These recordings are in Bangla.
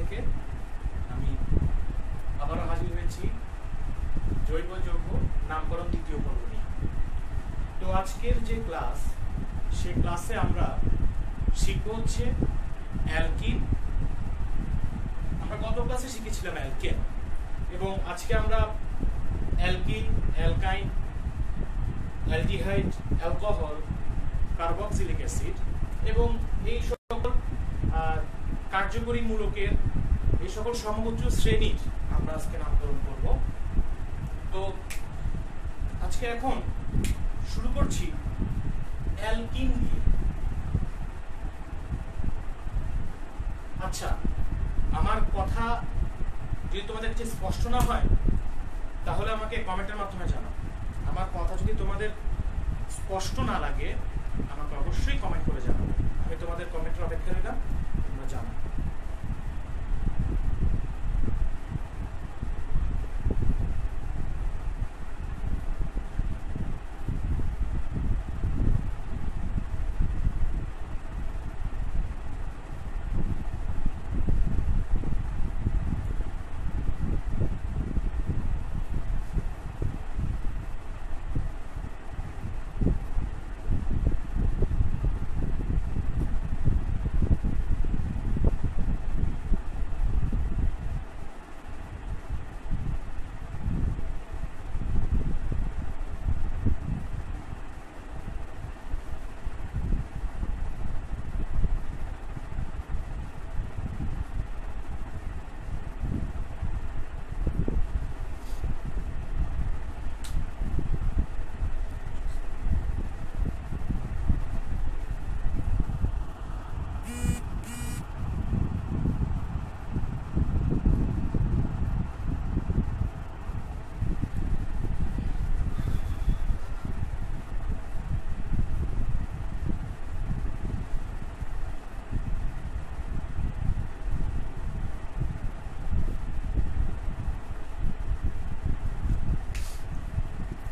থেকে আমি আবারও হাজির হয়েছি জৈব যৌগ নামকরণ দ্বিতীয় পর্ব নিয়ে। তো আজকের যে ক্লাস, সেই ক্লাসে আমরা শিখব হচ্ছে অ্যালকিন। আমরা গত ক্লাসে শিখেছিলাম অ্যালকেন, এবং আজকে আমরা alkyne, অ্যালকাইন, aldehyde, alcohol, carboxylic acid এবং এই সকল কার্যকরী মূলকের এই সকল সমগোত্র শ্রেণীর আমরা আজকে নামকরণ করব। তো আজকে এখন শুরু করছি অ্যালকিন দিয়ে। আচ্ছা, আমার কথা যদি তোমাদের কাছে স্পষ্ট না হয় তাহলে আমাকে কমেন্টের মাধ্যমে জানাও। আমার কথা যদি তোমাদের স্পষ্ট না লাগে আমাকে অবশ্যই কমেন্ট করে জানাও। আমি তোমাদের কমেন্টের অপেক্ষা রইলাম, তোমরা জানাও।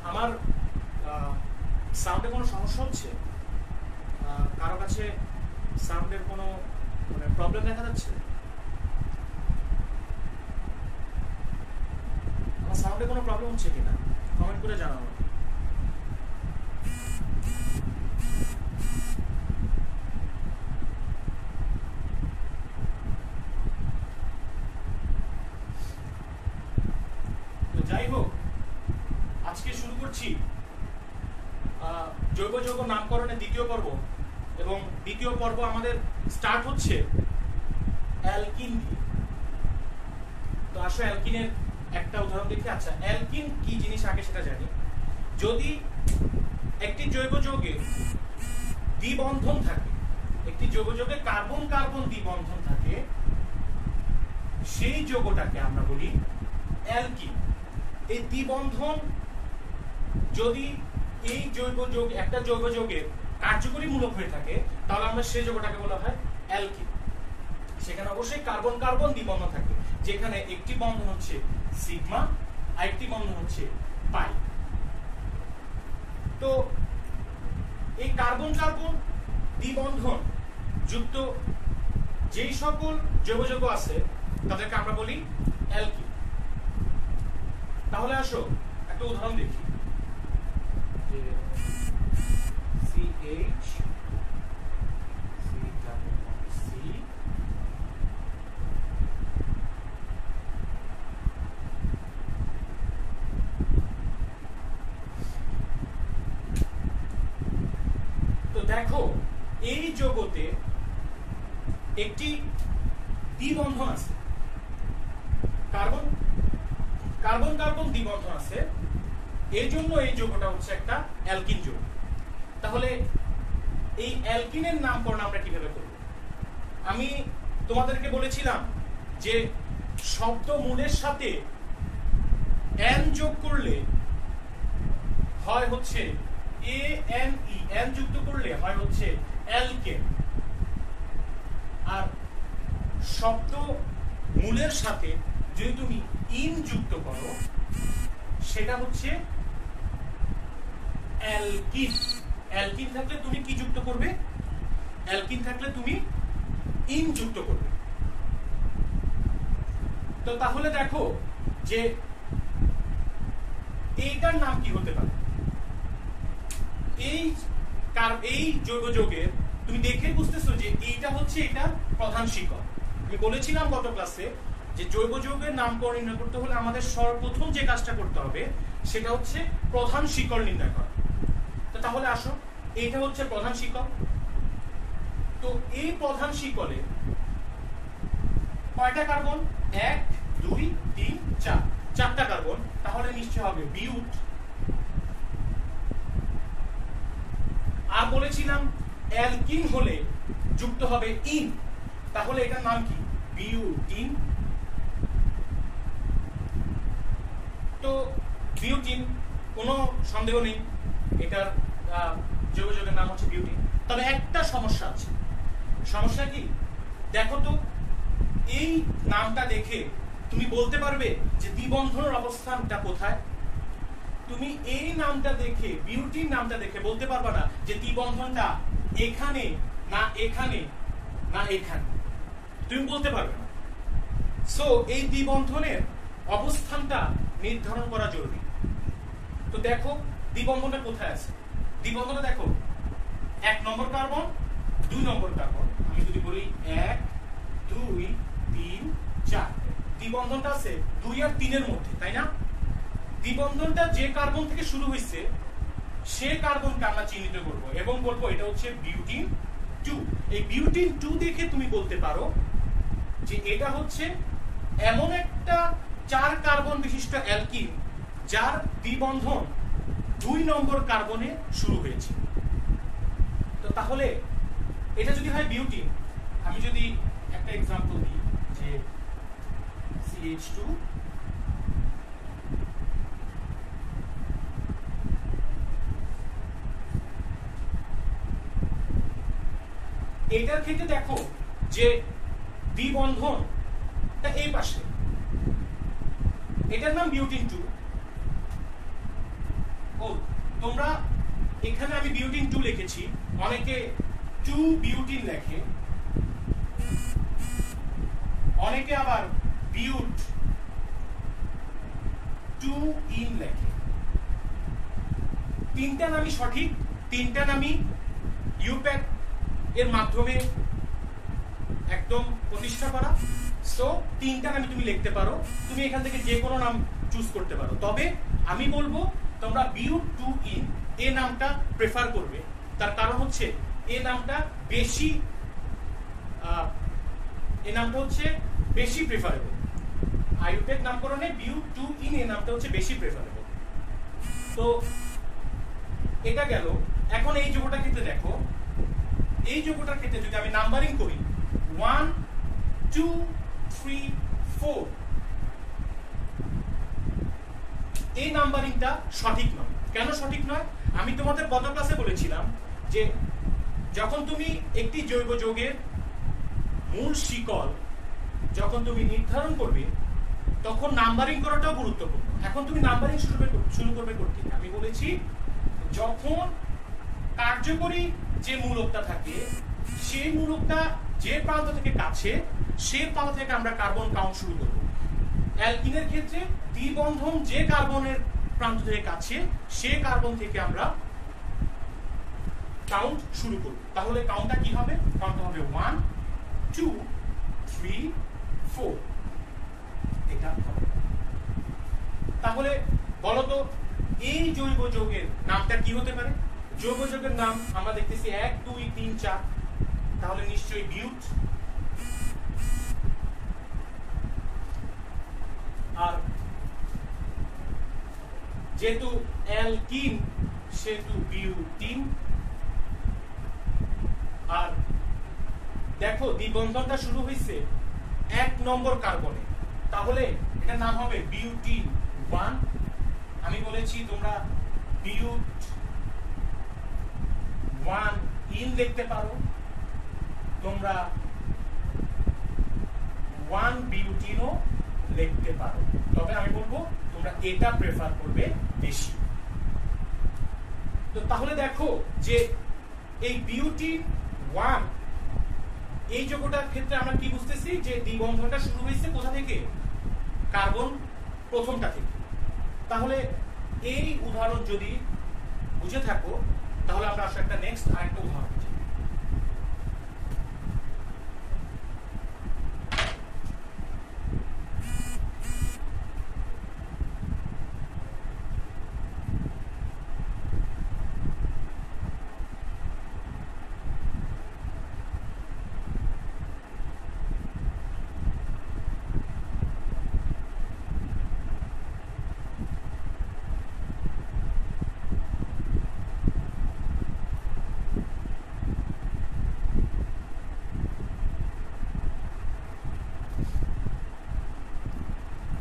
আমার সাউন্ডে কোনো সমস্যা হচ্ছে? কারো কাছে সাউন্ডের কোনো প্রবলেম দেখা যাচ্ছে? আমার সাউন্ডে কোনো প্রবলেম হচ্ছে কিনা কমেন্ট করে জানাও। তো যাই হোক, আজকে শুরু করছি জৈব যৌগ নামকরণের দ্বিতীয় পর্ব, এবং দ্বিতীয় পর্ব আমাদের স্টার্ট হচ্ছে অ্যালকিন দিয়ে। তো আসো অ্যালকিনের একটা উদাহরণ দেখি। আচ্ছা, অ্যালকিন কি জিনিস আগে সেটা জানি। যদি একটি জৈব যৌগে দ্বিবন্ধন থাকে, একটি জৈব যৌগে কার্বন কার্বন দ্বিবন্ধন থাকে, সেই যৌগটাকে আমরা বলি অ্যালকিন। এই দ্বিবন্ধন যদি এই জৈব যৌগ একটা জৈব যৌগের কার্যকরী মূলক হয়ে থাকে তাহলে আমরা সেই যৌগটাকে বলা হয় অ্যালকিন। সেখানে অবশ্যই কার্বন কার্বন দ্বিবন্ধন থাকে, যেখানে একটি বন্ধন হচ্ছে সিগমা আর একটি বন্ধন হচ্ছে পাই। তো এই কার্বন কার্বন দ্বিবন্ধন যুক্ত যেই সকল জৈব যৌগ আছে তাদেরকে আমরা বলি অ্যালকিন। তাহলে আসো একটা উদাহরণ দেখি। CH C তো দেখো, এই যৌগতে একটি দ্বিবন্ধন আছে, কার্বন কার্বন কার্বন দ্বিবন্ধন আছে, এই জন্য এই যৌগটা হচ্ছে একটা অ্যালকিন যৌগ। তাহলে এই অ্যালকিনের নামকরণ আমরা কিভাবে করব? আমি তোমাদেরকে বলেছিলাম যে শব্দ মূলের সাথে এন যোগ করলে হয় হচ্ছে ANE, এন যুক্ত করলে হয় হচ্ছে অ্যালকেন, আর শব্দ মূলের সাথে যদি তুমি ইন যুক্ত করো সেটা হচ্ছে অ্যালকিন। অ্যালকিন থাকলে তুমি কি যুক্ত করবে? অ্যালকিন থাকলে তুমি ইন যুক্ত করবে। তো তাহলে দেখো যে এইটার নাম কি হতে পারে। এই জৈব যৌগের তুমি দেখে বুঝতেছো যে এইটা হচ্ছে এটা প্রধান শিকড়। আমি বলেছিলাম গত ক্লাসে যে জৈব যৌগের নামকরণ নির্ণয় করতে হলে আমাদের সর্বপ্রথম যে কাজটা করতে হবে সেটা হচ্ছে প্রধান শিকড় নির্ণয় করা। তো তাহলে আসো, এইটা হচ্ছে প্রধান শিকড়। তো এই প্রধান শিকড়ে কয়টা কার্বন? 1 2 3 4, 4টা কার্বন। তাহলে নিশ্চয় হবে বিউট। আর বলেছিলাম অ্যালকিন হলে যুক্ত হবে ইন, তাহলে এটার নাম কি? বিউটিন। তো বিউটিন, কোনো সন্দেহ নেই এটার জৈব যৌগের নাম হচ্ছে বিউটিন। তবে একটা সমস্যা আছে। সমস্যা কি? দেখো তো, এই নামটা দেখে তুমি বলতে পারবে যে দ্বিবন্ধনের অবস্থানটা কোথায়? তুমি এই নামটা দেখে, বিউটিন নামটা দেখে বলতে পারবে না যে দ্বিবন্ধনটা এখানে না এখানে না এখানে, তুমি বলতে পারবে না। সো এই দ্বিবন্ধনের অবস্থানটা নির্ধারণ করা জরুরি। তো দেখো দ্বিবন্ধনটা কোথায় আছে। দ্বিবন্ধনটা দেখো 1 নম্বর কার্বন, 2 নম্বর কার্বন। আমি যদি বলি 1 2 3 4, দ্বিবন্ধনটা আছে 2 আর 3 এর মধ্যে, তাই না? দ্বিবন্ধনটা যে কার্বন থেকে শুরু হয়েছে সে কার্বনকে আমরা চিহ্নিত করব এবং বলবো এটা হচ্ছে বিউটিন 2। এই বিউটিন 2 দেখে তুমি বলতে পারো যে এটা হচ্ছে এমন একটা 4 কার্বন বিশিষ্ট অ্যালকিন যার দ্বিবন্ধন 2 নম্বর কার্বনে শুরু হয়েছে। তো তাহলে এটা যদি হয় বিউটিন, আমি যদি একটা এক্সাম্পল দিই যে CH2 এটার ক্ষেত্রে দেখো যে দ্বিবন্ধনটা এই পাশে, এটার নাম বিউটিন 2। ও তোমরা এখানে আমি বিউটিন 2 লিখেছি, অনেকে 2 বিউটিন লেখে, অনেকে আবার বিউট 2 ইন লেখে। তিনটা নামই সঠিক, তিনটা নামই ইউপ্যাক এর মাধ্যমে একদম প্রতিষ্ঠা করা। সো তিনটা নামই তুমি লিখতে পারো, তুমি এখান থেকে যে কোনো নাম চুজ করতে পারো। তবে আমি বলবো তোমরা বিউট 2 ইন এই নামটা প্রেফার করবে, তার কারণ হচ্ছে এই নামটা বেশি প্রেফারেবল। আইউপ্যাক নামকরণে বিউট 2 ইন এই নামটা হচ্ছে বেশি প্রেফারেবল। তো এটা গেল। এখন এই যৌগটার ক্ষেত্রে দেখো, এই যৌগটার ক্ষেত্রে যদি আমি নাম্বারিং করি 1 2 3 4, এই নাম্বারিংটা সঠিক নয়। কেন সঠিক নয়? আমি তোমাদের গত ক্লাসে বলেছিলাম যে যখন তুমি একটি জৈব যৌগের মূল শিকল যখন তুমি নির্ধারণ করবে তখন নাম্বারিং করাটাও গুরুত্বপূর্ণ। এখন তুমি নাম্বারিং শুরু করবে করতে, আমি বলেছি যখন কার্যকরী যে মূলকটা থাকে সেই মূলকটা যে প্রান্ত থেকে কাছে সে প্রান্ত থেকে আমরা কার্বন কাউন্ট শুরু করব। অ্যালকিনের ক্ষেত্রে দ্বিবন্ধন যে কার্বনের প্রান্ত থেকে কাছে সে কার্বন থেকে আমরা কাউন্ট শুরু করব। তাহলে কাউন্টটা কি হবে? কাউন্ট হবে 1 2 3 4, এটা হবে। তাহলে বলো তো এই জৈব যৌগের নামটা কি হতে পারে? জৈব যৌগের নাম আমরা দেখতেছি 1 2 3 4, তাহলে নিশ্চয়ই বিউট। আর যেহেতু অ্যালকিন সেহেতু বিউটিন। আর দেখো দ্বিবন্ধনটা শুরু হয়েছে 1 নম্বর কার্বনে, তাহলে এটার নাম হবে বিউটিন 1। আমি বলেছি তোমরা বিউট 1 ইন লিখতে পারো, তোমরা 1 বিউটিনও লিখতে পারো। তবে আমি বলবো তোমরা এটা প্রেফার করবে বেশি। তো তাহলে দেখো যে এই বিউটিন 1 এই যৌগটার ক্ষেত্রে আমরা কি বুঝতেছি যে দ্বিবন্ধনটা শুরু হয়েছে কোথা থেকে? কার্বন প্রথমটা থেকে। তাহলে এই উদাহরণ যদি বুঝে থাকো তাহলে আমরা আসলে একটা নেক্সট আরেকটা উদাহরণ বুঝি।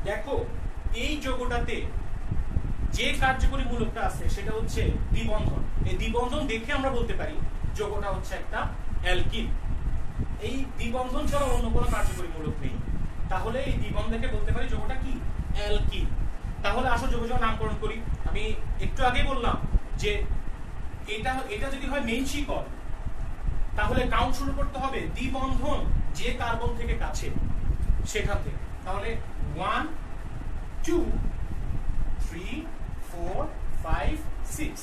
দেখো এই যৌগটাতে যে কার্যকরী মূলকটা আছে সেটা হচ্ছে দ্বিবন্ধন। এই দ্বিবন্ধন দেখে আমরা বলতে পারি যৌগটা হচ্ছে একটা অ্যালকিন। এই দ্বিবন্ধন ছাড়া অন্য কোনো কার্যকরী মূলক নেই, তাহলে এই দ্বিবন্ধন দেখে বলতে পারি যৌগটা কি অ্যালকিন। তাহলে আসো যৌগ নামকরণ করি। আমি একটু আগে বললাম যে এটা যদি হয় মেইন শিকল তাহলে কাউন্ট শুরু করতে হবে দ্বিবন্ধন যে কার্বন থেকে কাছে সেখান থেকে। তাহলে 1 2 3 4 5 6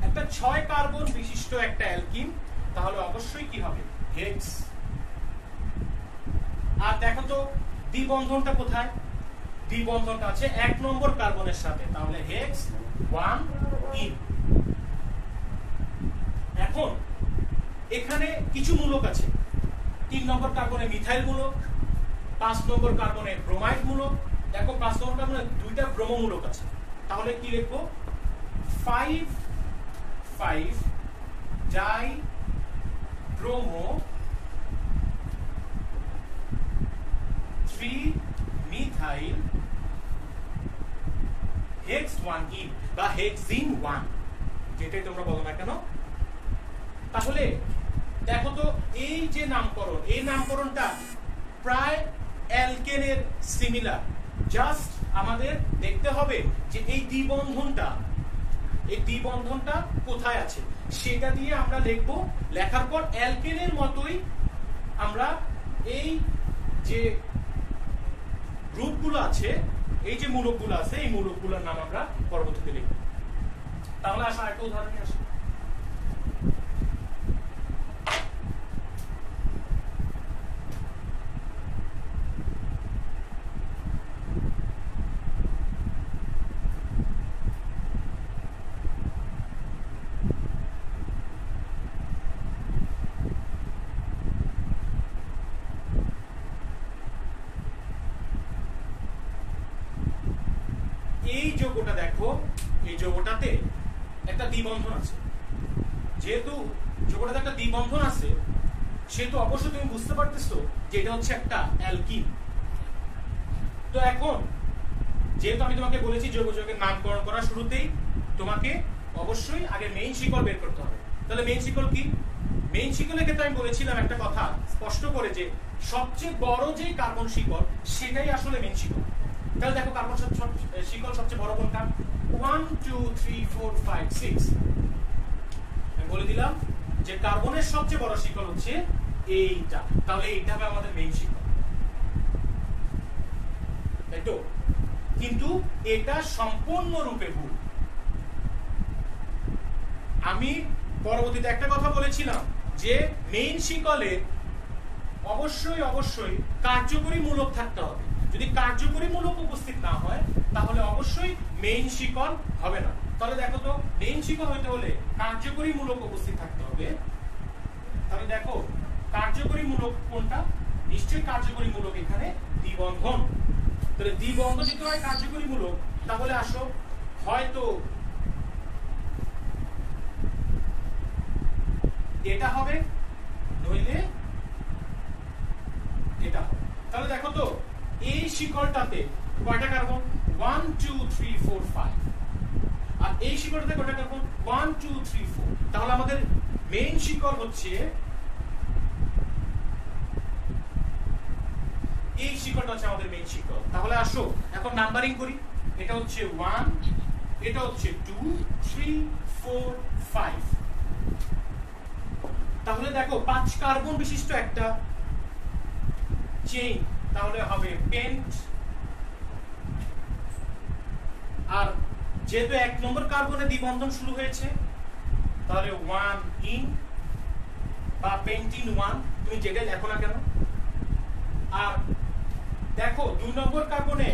একটা 6 কার্বন বিশিষ্ট একটা অ্যালকিন, তাহলে অবশ্যই কি হবে হেক্স। আর দেখো তো দ্বিবন্ধনটা কোথায়? দ্বিবন্ধনটা আছে 1 নম্বর কার্বনের সাথে, তাহলে হেক্স 1 ইন। এখন এখানে কিছু মূলক আছে, 3 নম্বর কার্বনে মিথাইল মূলক, 5 নম্বর কার্বনে ব্রোমাইড মূলক। দেখো 5 নম্বর কার্বনে দুইটা ব্রোমো মূলক আছে, তাহলে কি লিখবো 5 5 die bromo 3 methyl hex 1 in বা হেক্সিন 1, যেটাই তোমরা বলো না কেন। তাহলে দেখো তো এই যে নামকরণ, এই নামকরণটা প্রায় অ্যালকেনের সিমিলার। জাস্ট আমাদের দেখতে হবে যে এই দ্বিবন্ধনটা কোথায় আছে সেটা দিয়ে আমরা লিখবো। লেখার পর অ্যালকেনের মতোই আমরা এই যে গ্রুপগুলো আছে, এই যে মূলকগুলো আছে, এই মূলকগুলোর নাম আমরা পরবর্তীতে লিখব। তাহলে আসো আরেকটা উদাহরণে আসি। এই যৌগটা দেখো, এই যৌগটাতে একটা দ্বিবন্ধন আছে। যেহেতু যৌগটাতে একটা দ্বিবন্ধন আছে সেহেতু অবশ্যই তুমি বুঝতে পারতেছো যে এটা হচ্ছে একটা অ্যালকিন। তো এখন যেহেতু আমি তোমাকে বলেছি যৌগের নামকরণ করার শুরুতেই তোমাকে অবশ্যই আগে মেইন শিকল বের করতে হবে। তাহলে মেইন শিকল কি? মেইন শিকলের ক্ষেত্রে আমি বলেছিলাম একটা কথা স্পষ্ট করে যে সবচেয়ে বড় যে কার্বন শিকল সেটাই আসলে মেইন শিকল। তাহলে দেখো কার্বন শিকল সবচেয়ে বড় কোনটা? 1 2 3 4 5 6। আমি বলে দিলাম যে কার্বনের সবচেয়ে বড় শিকল হচ্ছে এইটা, তাহলে এইটা হবে আমাদের মেইন শিকল, তাই তো? কিন্তু এটা সম্পূর্ণরূপে ভুল। আমি পরবর্তীতে একটা কথা বলেছিলাম যে মেইন শিকলে অবশ্যই কার্যকরী মূলক থাকতে হবে। যদি কার্যকরী মূলক উপস্থিত না হয় তাহলে অবশ্যই মেইন শিকল হবে না। তাহলে দেখো তো মেইন শিকল হইতে হলে কার্যকরী মূলক উপস্থিত থাকতে হবে। তাহলে দেখো কার্যকরী মূলক কোনটা? নিশ্চয়ই কার্যকরী মূলক এখানে দ্বিবন্ধন। তাহলে দ্বিবন্ধন যদি হয় কার্যকরী মূলক তাহলে আসো হয়তো এটা হবে নইলে এটা হবে। তাহলে দেখো তো এই শিকলটাতে কয়টা কার্বন? 1 2 3 4 5। আর এই শিকলটাতে কয়টা কার্বন? 1 2 3 4। তাহলে আমাদের মেইন শিকল হচ্ছে এই শিকলটা হচ্ছে আমাদের মেইন শিকল। তাহলে আসো এখন নাম্বারিং করি। এটা হচ্ছে 1, এটা হচ্ছে 2 3 4 5। তাহলে দেখো 5 কার্বন বিশিষ্ট একটা চেইন, তাহলে হবে পেন্ট আর যেহেতু 1 নম্বর কার্বনে দ্বিবন্ধন শুরু হয়েছে তাহলে 1 ইন বা পেন্টিন 1 তুমি যেটা লেখো না কেন। আর দেখো 2 নম্বর কার্বনে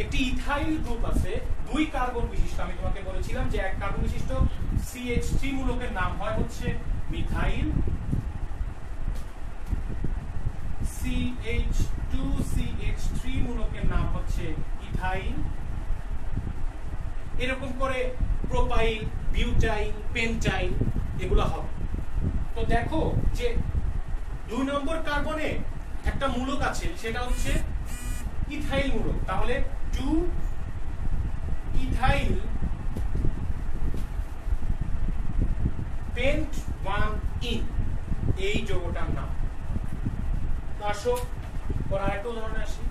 একটি ইথাইল গ্রুপ আছে 2 কার্বন বিশিষ্ট। আমি তোমাকে বলেছিলাম যে 1 কার্বন বিশিষ্ট CH3 মূলকের নাম হয় হচ্ছে মিথাইল, CH2CH3 মূলকের নাম হচ্ছে ইথাইল, এরকম করে প্রোপাইল, বিউটাইল, পেন্টাইল এগুলো হবে। তো দেখো যে 2 নম্বর কার্বনে একটা মূলক আছে সেটা হচ্ছে ইথাইল মূলক, তাহলে 2 ইথাইল পেন্ট 1 ইন, এই যৌগটার নাম। তো আসো পরে আরেকটা উদাহরণে আসি।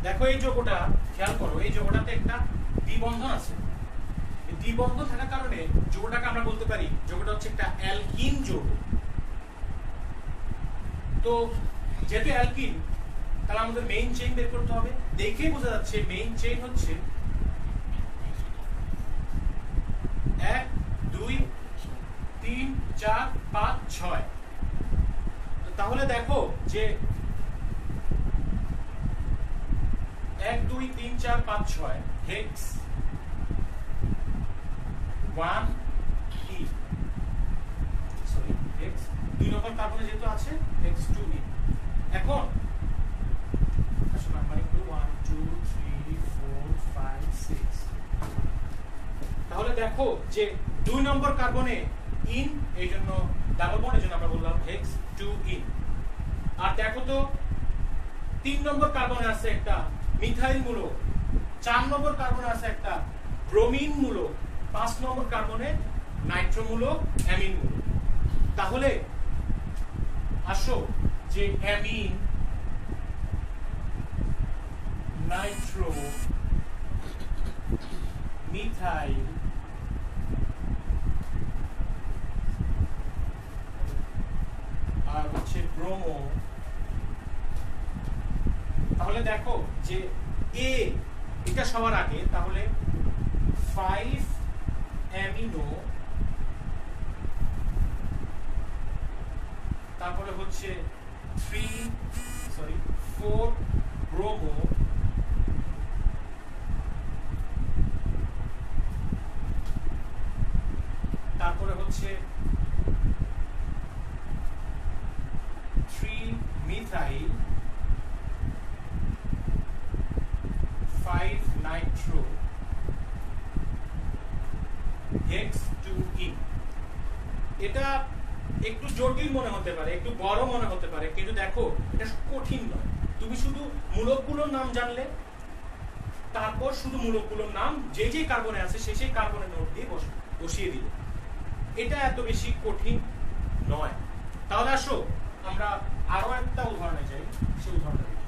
দেখো এই যৌগটা খেয়াল করো, এই যৌগটাতে একটা দ্বিবন্ধন আছে। এই দ্বিবন্ধন থাকার কারণে যৌগটাকে আমরা বলতে পারি যৌগটা হচ্ছে একটা অ্যালকিন যৌগ। তো যেহেতু অ্যালকিন তাহলে আমাদের মেইন চেইন বের করতে হবে। দেখেই বোঝা যাচ্ছে মেইন চেইন হচ্ছে 1 2 3 4 5 6। তাহলে দেখো যে 1 2 3 4 5 6 হেক্স 1 ই, সরি হেক্স 2 নম্বর কার্বনে যেহেতু আছে হেক্স 2 ই। এখন আসলে নাম্বার একটু 1 2 3 4 5 6। তাহলে দেখো যে 2 নম্বর কার্বনে ইন, এই জন্য ডাবল বন্ড, এই জন্য আমরা বললাম হেক্স 2 ইন। আর দেখো তো 3 নম্বর কার্বনে আছে একটা মিথাইল মূলক, 4 নম্বর কার্বনে আছে একটা ব্রোমিন মূলক, 5 নম্বর কার্বনে নাইট্রো মূলক, অ্যামিন মূলক। তাহলে আসো যে অ্যামিন, নাইট্রো, মিথাইল, আর হচ্ছে ব্রোমো। তাহলে দেখো যে এ এটা সবার আগে, তাহলে 5 অ্যামিনো, তারপরে হচ্ছে 4 ব্রোমো, তারপরে হচ্ছে 3 মিথাইল, 5 নাইট্রো, হেক্স 2 ইন। এটা একটু জটিল মনে হতে পারে, একটু বড় মনে হতে পারে, কিন্তু দেখো এটা কঠিন নয়। তুমি শুধু মূলকগুলোর নাম জানলে, তারপর শুধু মূলকগুলোর নাম যে যে কার্বনে আছে সেই কার্বনের নোট দিয়ে বসিয়ে দিলে, এটা এত বেশি কঠিন নয়। তাহলে আসো আমরা আরো একটা উদাহরণে যাই, সেই উদাহরণটা দেখি।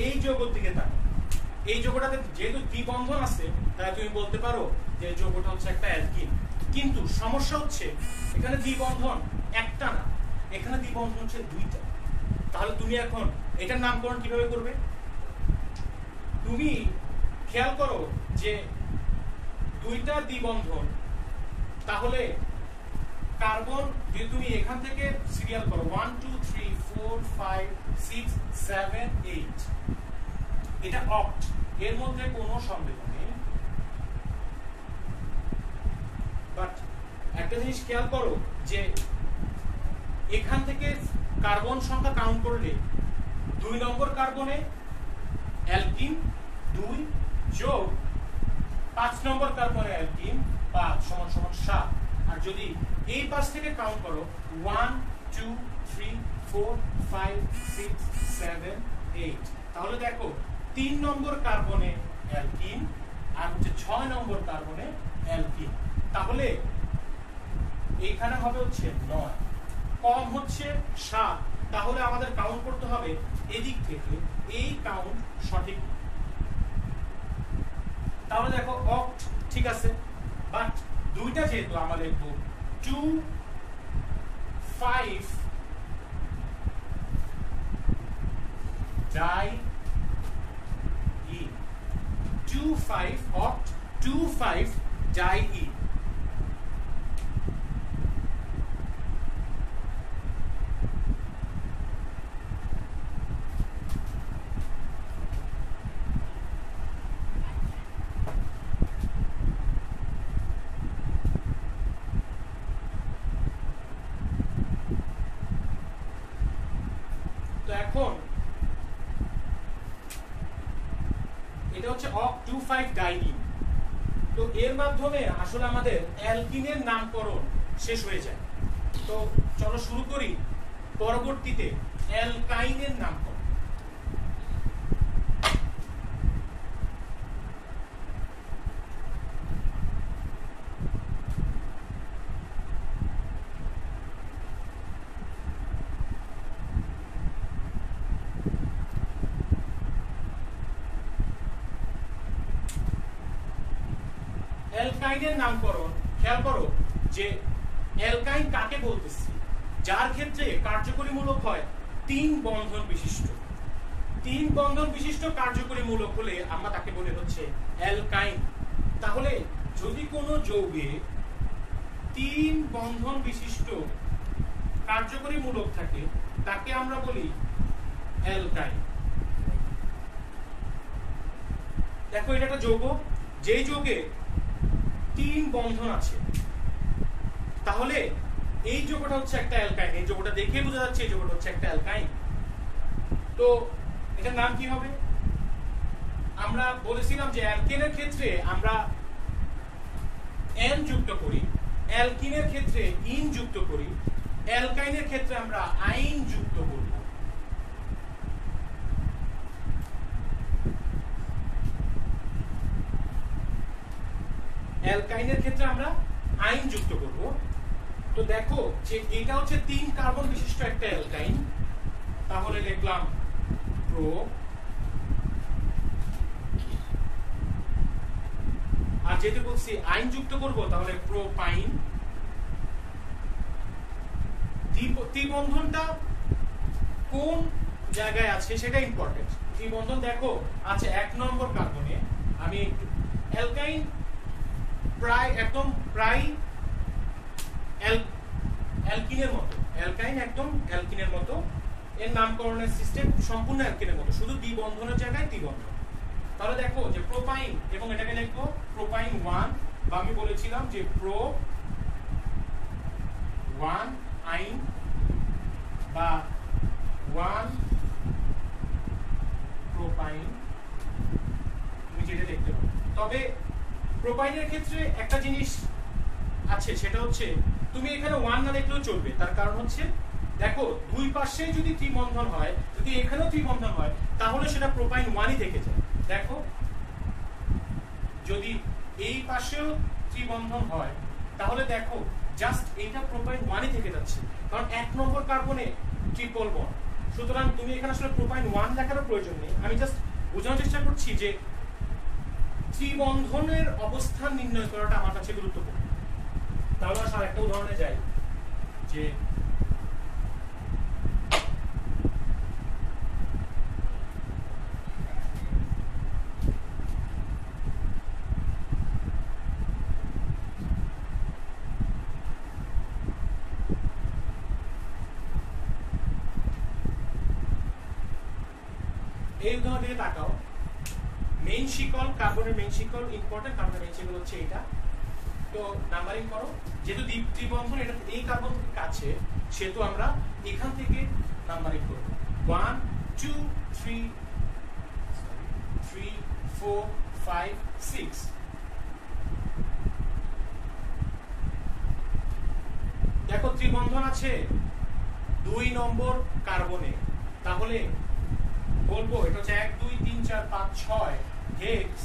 এই যৌগের দিকে তাকাও, এই যৌগটাতে যেহেতু দ্বিবন্ধন আছে তাই তুমি বলতে পারো যে যৌগটা হচ্ছে একটা অ্যালকিন। কিন্তু সমস্যা হচ্ছে এখানে দ্বিবন্ধন একটা না, এখানে দ্বিবন্ধন হচ্ছে দুইটা। তাহলে তুমি এখন এটার নামকরণ কিভাবে করবে? তুমি খেয়াল করো যে দুইটা দ্বিবন্ধন, তাহলে কার্বন যদি তুমি এখান থেকে সিরিয়াল করো 1 2 3 4 5 6 7 8, এটা অক্ট, এর মধ্যে কোনো সন্দেহ নেই। বাট একটা জিনিস খেয়াল করো যে এখান থেকে কার্বন সংখ্যা কাউন্ট করলে 2 নম্বর কার্বনে অ্যালকিন 2 যোগ 5 নম্বর কার্বনে অ্যালকিন 5 সমান সমান 7। আর যদি এই পাশ থেকে কাউন্ট করো 1 2 3 4 5 6 7 8, তাহলে দেখো 3 নম্বর কার্বনে অ্যালকিন আর হচ্ছে 6 নম্বর কার্বনে অ্যালকিন। তাহলে এইখানে হবে হচ্ছে 9, কম হচ্ছে 7। তাহলে আমাদের কাউন্ট করতে হবে এদিক থেকে, এই কাউন্ট সঠিক। তাহলে দেখো অক্ট ঠিক আছে, বাট দুইটা যেহেতু আমরা লিখব 2 5 ডাই ই, 2 5 অক্ট 2 5 ডাই ই। এখন এটা হচ্ছে অক 25 ডাইইন। তো এর মাধ্যমে আসলে আমাদের অ্যালকিনের নামকরণ শেষ হয়ে যায়। তো চলো শুরু করি পরবর্তীতে অ্যালকাইনের নামকরণ। অ্যালকাইনের নামকরণ খেয়াল করো যে অ্যালকাইন কাকে বলতেছি? যার ক্ষেত্রে কার্যকরী মূলক হয় 3 বন্ধন বিশিষ্ট। 3 বন্ধন বিশিষ্ট কার্যকরী মূলক হলে আমরা তাকে বলি হচ্ছে অ্যালকাইন। তাহলে যদি কোনো যৌগে 3 বন্ধন বিশিষ্ট কার্যকরী মূলক থাকে তাকে আমরা বলি অ্যালকাইন। দেখো এটা একটা যৌগ, যেই যৌগে 3 বন্ধন আছে, তাহলে এই যৌগটা হচ্ছে একটা অ্যালকাইন। এই যৌগটা দেখে বোঝা যাচ্ছে এই যৌগটা হচ্ছে একটা অ্যালকাইন। তো এটার নাম কি হবে? আমরা বলেছিলাম যে অ্যালকেনের ক্ষেত্রে আমরা এন যুক্ত করি, অ্যালকিনের ক্ষেত্রে ইন যুক্ত করি, অ্যালকাইনের ক্ষেত্রে আমরা আইন যুক্ত করব। অ্যালকাইনের ক্ষেত্রে আমরা আইন যুক্ত করব। তো দেখো যে এটা হচ্ছে 3 কার্বন বিশিষ্ট একটা অ্যালকাইন, তাহলে লিখলাম প্রো। আর যেহেতু বলছি আইন যুক্ত করব তাহলে প্রোপাইন। ত্রিবন্ধনটা কোন জায়গায় আছে সেটা ইম্পর্টেন্ট। ত্রিবন্ধন দেখো আছে 1 নম্বর কার্বনে। আমি অ্যালকাইন প্রায় অ্যালকিনের মতো, অ্যালকাইন একদম অ্যালকিনের মতো, এর নামকরণের সিস্টেম সম্পূর্ণ অ্যালকিনের মতো, শুধু দ্বিবন্ধনের জায়গায় ত্রিবন্ধন। তাহলে দেখো যে প্রোপাইন, এবং এটাকে লিখবো প্রোপাইন 1, বা আমি বলেছিলাম যে প্রো 1 আইন বা 1 প্রোপাইন, তুমি যেটা দেখতে পাবে। তবে প্রোপাইনের ক্ষেত্রে একটা জিনিস আছে, সেটা হচ্ছে তুমি এখানে 1 না দেখলেও চলবে। তার কারণ হচ্ছে দেখো দুই পাশে যদি ত্রিবন্ধন হয়, যদি এখানেও ত্রিবন্ধন হয়, তাহলে সেটা প্রোপাইন 1ই থেকে যায়। দেখো যদি এই পাশেও ত্রিবন্ধন হয় তাহলে দেখো জাস্ট এইটা প্রোপাইন 1ই থেকে যাচ্ছে, কারণ 1 নম্বর কার্বনে ট্রিপল বন্ড। সুতরাং তুমি এখানে আসলে প্রোপাইন 1 লেখারও প্রয়োজন নেই। আমি জাস্ট বোঝানোর চেষ্টা করছি যে ত্রিবন্ধনের অবস্থান নির্ণয় করাটা আমার কাছে গুরুত্বপূর্ণ। তাহলে আসলে একটা উদাহরণে যাই যে এই উদাহরণ দিকে তাকাও। মেইন শিকল, কার্বনের মেইন শিকল ইম্পর্টেন্ট, কার্বনের মেইন শিকল হচ্ছে এটা। তো নাম্বারিং করো, যেহেতু ত্রিবন্ধন এটা এই কার্বন কাছে, সেহেতু আমরা এখান থেকে নাম্বারিং করব। 1 2 3 4 5 6। দেখো ত্রিবন্ধন আছে 2 নম্বর কার্বনে, তাহলে বলবো এটা হচ্ছে 1 2 3 4 5 6 হেক্স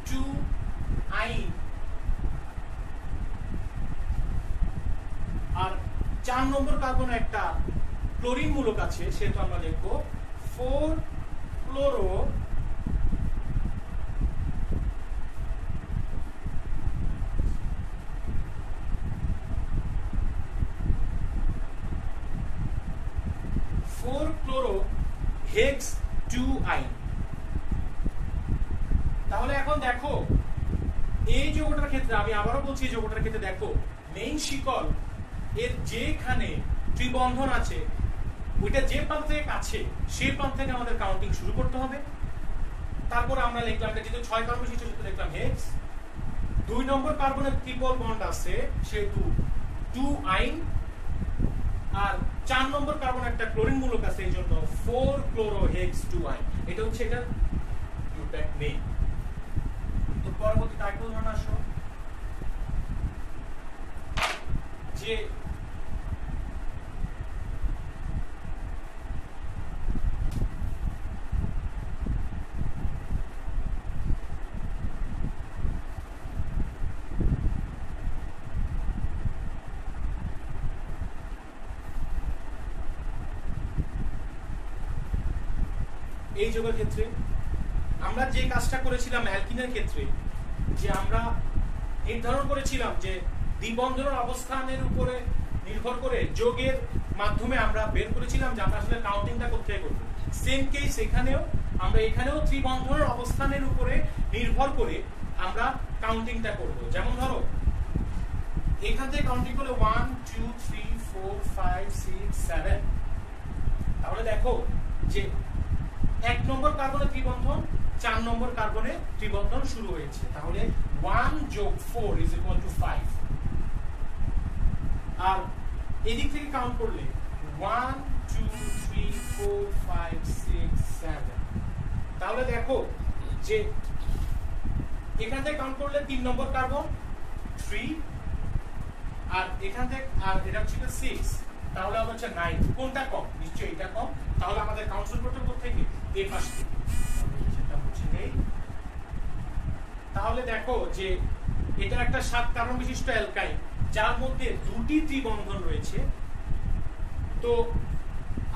2 আইন। আর 4 নম্বর কার্বনে একটা ক্লোরিন মূলক আছে, সেটা আমরা লিখবো 4 ক্লোরো হেক্স 2 আইন। তাহলে এখন দেখো এই যৌগটার ক্ষেত্রে, আমি আবারও বলছি এই যৌগটার ক্ষেত্রে দেখো মেইন শিকল এর যেখানে ত্রিবন্ধন আছে ওইটা যে প্রান্ত থেকে কাছে সেই প্রান্ত থেকে আমাদের কাউন্টিং শুরু করতে হবে। তারপর আমরা লিখলাম যেহেতু 6 কার্বন বিশিষ্ট সেহেতু লিখলাম হেক্স। 2 নম্বর কার্বনের ট্রিপল বন্ড আছে সেহেতু 2 আইন। আর 4 নম্বর কার্বন একটা ক্লোরিন মূলক আছে, এই জন্য 4 ক্লোরো হেক্স 2 আইন। এটা হচ্ছে এটা ইউপ্যাক মেইন। তো পরবর্তী আরেকটা উদাহরণ আসো, যে এই যৌগের ক্ষেত্রে আমরা যে কাজটা করেছিলাম অ্যালকিনের ক্ষেত্রে, যে আমরা নির্ধারণ করেছিলাম যে দ্বিবন্ধনের অবস্থানের উপরে নির্ভর করে যোগের মাধ্যমে আমরা বের করেছিলাম যে আমরা আসলে কাউন্টিংটা কোথায় করব। সেম কেস এখানেও, আমরা এখানেও ত্রিবন্ধনের অবস্থানের উপরে নির্ভর করে আমরা কাউন্টিংটা করব। যেমন ধরো এখান থেকে কাউন্টিং করলে 1 2 3 4 5 6 7। তাহলে দেখো যে 1 নম্বর কার্বনে ত্রিবন্ধন, 4 নম্বর কার্বনে ত্রিবন্ধন শুরু হয়েছে, তাহলে 1 যোগ 4 ইজ ইকুয়াল টু 5। আর এদিক থেকে কাউন্ট করলে 1 2 3 4 5 6 7। তাহলে দেখো যে এখান থেকে কাউন্ট করলে 3 নম্বর কার্বন 3, আর এখান থেকে আর এটা হচ্ছে 6, তাহলে আবার হচ্ছে 9। কোনটা কম? নিশ্চয়ই এটা কম। তাহলে আমাদের কাউন্ট শুরু করতে কোথা থেকে? এই পাশ থেকে। সেটা হচ্ছে এই। তাহলে দেখো যে এটা একটা 7 কার্বন বিশিষ্ট অ্যালকাইন যার মধ্যে 2টি ত্রিবন্ধন রয়েছে। তো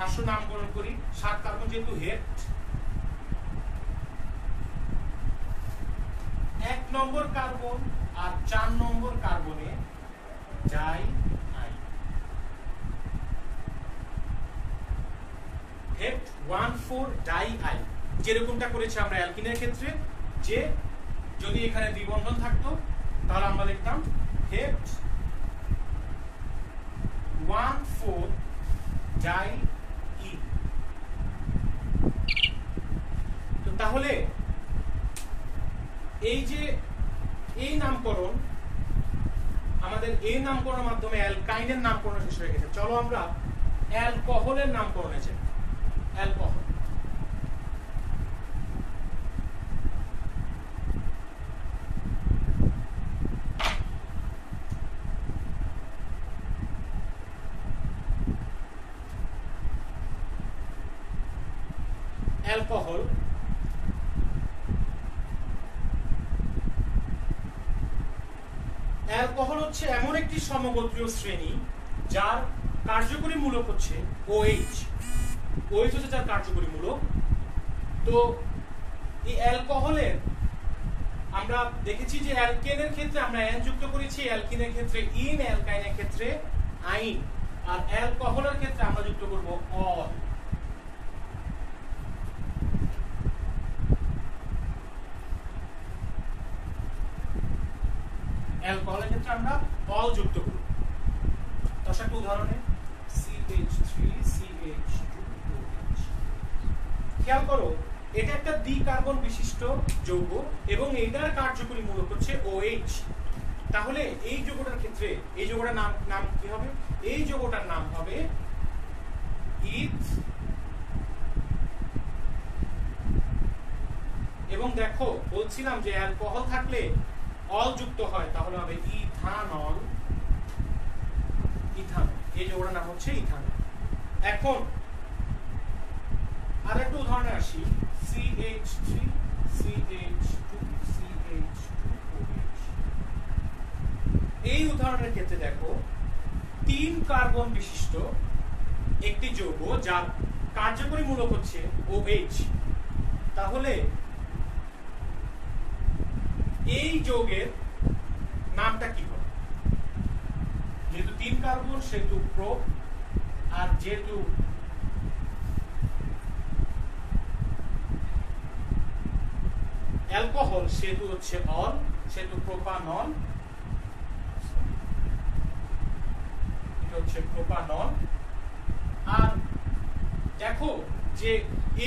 আসো নামকরণ করি। 7 কার্বন যেহেতু হেক্ট, 1 নম্বর কার্বন আর 4 নম্বর কার্বনে ডাই আইন। হেক্ট 1 4 ডাই আইন, যেরকমটা করেছি আমরা অ্যালকিনের ক্ষেত্রে, যে যদি এখানে দ্বিবন্ধন থাকতো তাহলে আমরা লিখতাম হেক্ট 1 4 ডাই ই। তো তাহলে এই যে এই নামকরণ, আমাদের এই নামকরণের মাধ্যমে অ্যালকাইনের নামকরণ শেষ হয়ে গেছে। চলো আমরা অ্যালকোহলের নামকরণে যাই। অ্যালকোহল, অ্যালকোহল অ্যালকোহল হচ্ছে এমন একটি সমগোত্রীয় শ্রেণী যার কার্যকরী মূলক হচ্ছে OH। OH হচ্ছে যার কার্যকরী মূলক। তো এই অ্যালকোহলের আমরা দেখেছি যে অ্যালকেনের ক্ষেত্রে আমরা এন যুক্ত করেছি, অ্যালকিনের ক্ষেত্রে ইন, অ্যালকাইনের ক্ষেত্রে আইন, আর অ্যালকোহলের ক্ষেত্রে আমরা যুক্ত করব অল। অ্যালকোহলের ক্ষেত্রে আমরা অল যুক্ত করব। দশ একটা উদাহরণে CH3CH2OH। খেয়াল করো, এটা একটা দ্বি কার্বন বিশিষ্ট যৌগ এবং এটার কার্যকরী মূলক হচ্ছে OH। তাহলে এই যৌগটার ক্ষেত্রে এই যৌগটার নাম কি হবে? এই যৌগটার নাম হবে ইথ। এবং দেখো বলছিলাম যে অ্যালকোহল থাকলে অল যুক্ত হয়, তাহলে হবে ইথানল। ইথানল, এই যৌগটার নাম হচ্ছে ইথানল। এখন আরেকটা উদাহরণে আসি, CH3CH2CH2OH। এই উদাহরণের ক্ষেত্রে দেখো 3 কার্বন বিশিষ্ট একটি যৌগ যার কার্যকরী মূলক হচ্ছে OH। তাহলে এই যৌগের নামটা কি হবে? যেহেতু 3 কার্বন সেহেতু প্রো, আর যেহেতু অ্যালকোহল সেহেতু হচ্ছে অল, সেহেতু প্রোপানল। এটা হচ্ছে প্রোপানল। আর দেখো যে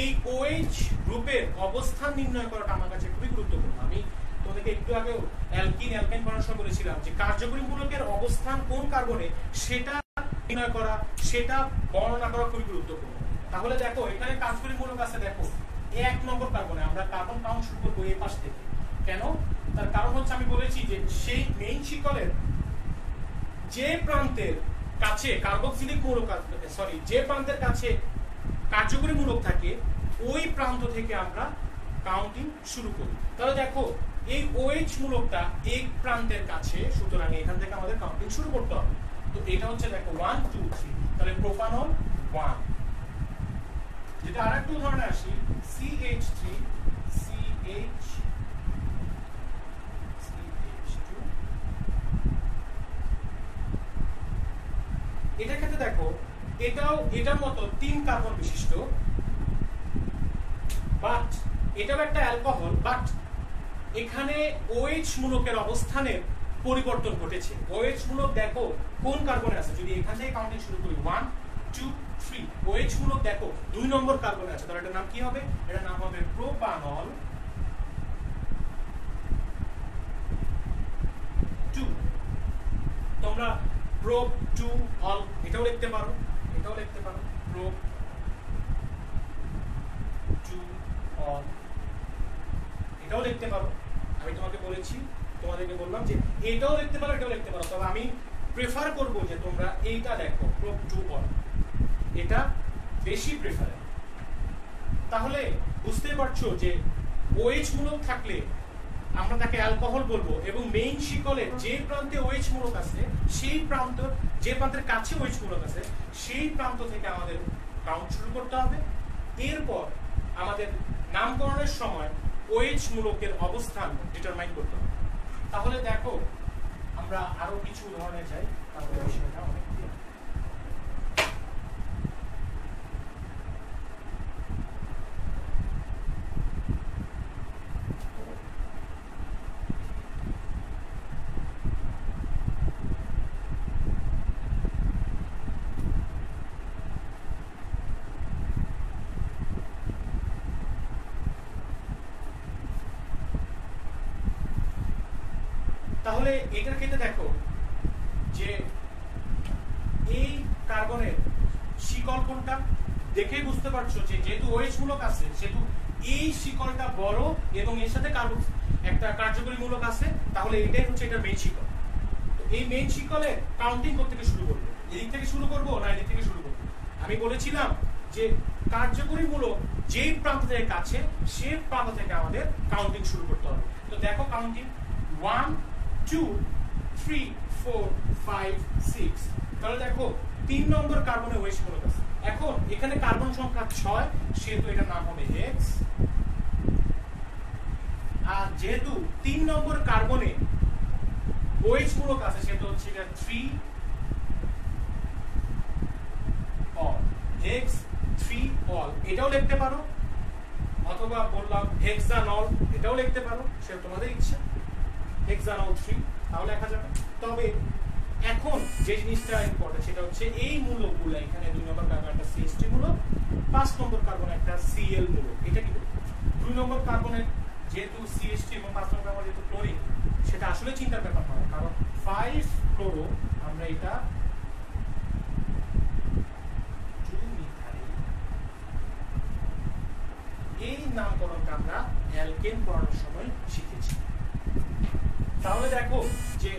এই OH গ্রুপের অবস্থান নির্ণয় করাটা আমার কাছে খুবই গুরুত্বপূর্ণ। আমি তোমাদেরকে একটু আগেও অ্যালকাইন করার সময় বলেছিলাম যে কার্যকরী মূলকের অবস্থান কোন কার্বনে সেটা নির্ণয় করা, সেটা বর্ণনা করা খুবই গুরুত্বপূর্ণ। তাহলে দেখো এখানে কার্যকরী মূলক আছে, দেখো 1 নম্বর কার্বনে আমরা কার্বন কাউন্ট শুরু করবো এই পাশ থেকে। কেন? তার কারণ হচ্ছে আমি বলেছি যে সেই মেইন শিকলের যে প্রান্তের কাছে কার্বক্সিলিক মূলক, সরি, যে প্রান্তের কাছে কার্যকরী মূলক থাকে ওই প্রান্ত থেকে আমরা কাউন্টিং শুরু করি। তাহলে দেখো এই OH মূলকটা এই প্রান্তের কাছে, সুতরাং এখান থেকে আমাদের কাউন্টিং শুরু করতে হবে। তো এটা হচ্ছে দেখো 1 2 3, তাহলে প্রোপানল 1। যেটা আরেকটা উদাহরণে আসি, CH3CH2। এটার ক্ষেত্রে দেখো এটার মতো 3 কার্বন বিশিষ্ট, বাট এটাও একটা অ্যালকোহল, বাট এখানে OH মূলকের অবস্থানের পরিবর্তন ঘটেছে। OH মূলক দেখো কোন কার্বনে আছে, যদি এখান থেকে কাউন্টিং শুরু করি 1 2 3, OH মূলক দেখো 2 নম্বর কার্বনে আছে, তাহলে এটার নাম কি হবে? এটার নাম হবে প্রোপানল 2। তোমরা প্রোপ 2 অল এটাও লিখতে পারো, এটাও লিখতে পারো প্রোপ 2 অল, এটাও লিখতে পারো। আমি তোমাকে বলেছি, তোমাদেরকে বললাম যে এটাও লিখতে পারো, এটাও লিখতে পারো, তবে আমি প্রেফার করব যে তোমরা এইটা দেখো প্রোপ 2 অল, এটা বেশি প্রেফারেবল। তাহলে বুঝতে পারছো যে OH মূলক থাকলে আমরা তাকে অ্যালকোহল বলবো, এবং মেইন শিকলের যে প্রান্তে OH মূলক আছে সেই প্রান্ত, যে প্রান্তের কাছে OH মূলক আছে সেই প্রান্ত থেকে আমাদের কাউন্ট শুরু করতে হবে। এরপর আমাদের নামকরণের সময় OH মূলকের অবস্থান ডিটারমাইন করতে হবে। তাহলে দেখো আমরা আরো কিছু উদাহরণে যাই, তাহলে বিষয়টা অনেক ক্লিয়ার। তাহলে এটার ক্ষেত্রে দেখো যে এই কার্বনের শিকল কোনটা, দেখেই বুঝতে পারছো যে যেহেতু OH মূলক আছে সেহেতু এই শিকলটা বড় এবং এর সাথে কার্বন একটা কার্যকরী মূলক আছে, তাহলে এটাই হচ্ছে এটার মেইন শিকল। তো এই মেইন শিকলে কাউন্টিং করতে থেকে শুরু করবো, এদিক থেকে শুরু করবো না এদিক থেকে শুরু করবো? আমি বলেছিলাম যে কার্যকরী মূলক যেই প্রান্ত থেকে কাছে সেই প্রান্ত থেকে আমাদের কাউন্টিং শুরু করতে হবে। তো দেখো কাউন্টিং 1 2 3 4 5 6, তাহলে দেখো 3 নম্বর কার্বনে OH মূলক আছে। এখন এখানে কার্বন সংখ্যা 6 সেহেতু এটার নাম হবে X। আর যেহেতু 3 নম্বর কার্বনে OH মূলক আছে সেটা হচ্ছে এটা 3 অল হেক্স 3 অল এটাও লিখতে পারো, অথবা বললাম হেক্সানল এটাও লিখতে পারো, সেটা তোমাদের ইচ্ছা। হেক্সানল 3 তাও লেখা যাবে। তবে এখন যে জিনিসটা ইম্পর্টেন্ট সেটা হচ্ছে এই মূলকগুলো, এখানে 2 নম্বর কার্বন একটা CH3 মূলক, 5 নম্বর কার্বন একটা Cl মূলক। এটা কি 2 নম্বর কার্বনের যেহেতু CH3 এবং 5 নম্বর কার্বন যেহেতু ক্লোরিন, সেটা আসলে চিন্তার ব্যাপার নয়, কারণ 5 ক্লোরো আমরা এটা 2 মিথাইল এই নামকরণটা আমরা অ্যালকেন পড়ানোর সময় শিখেছি। তাহলে দেখো যে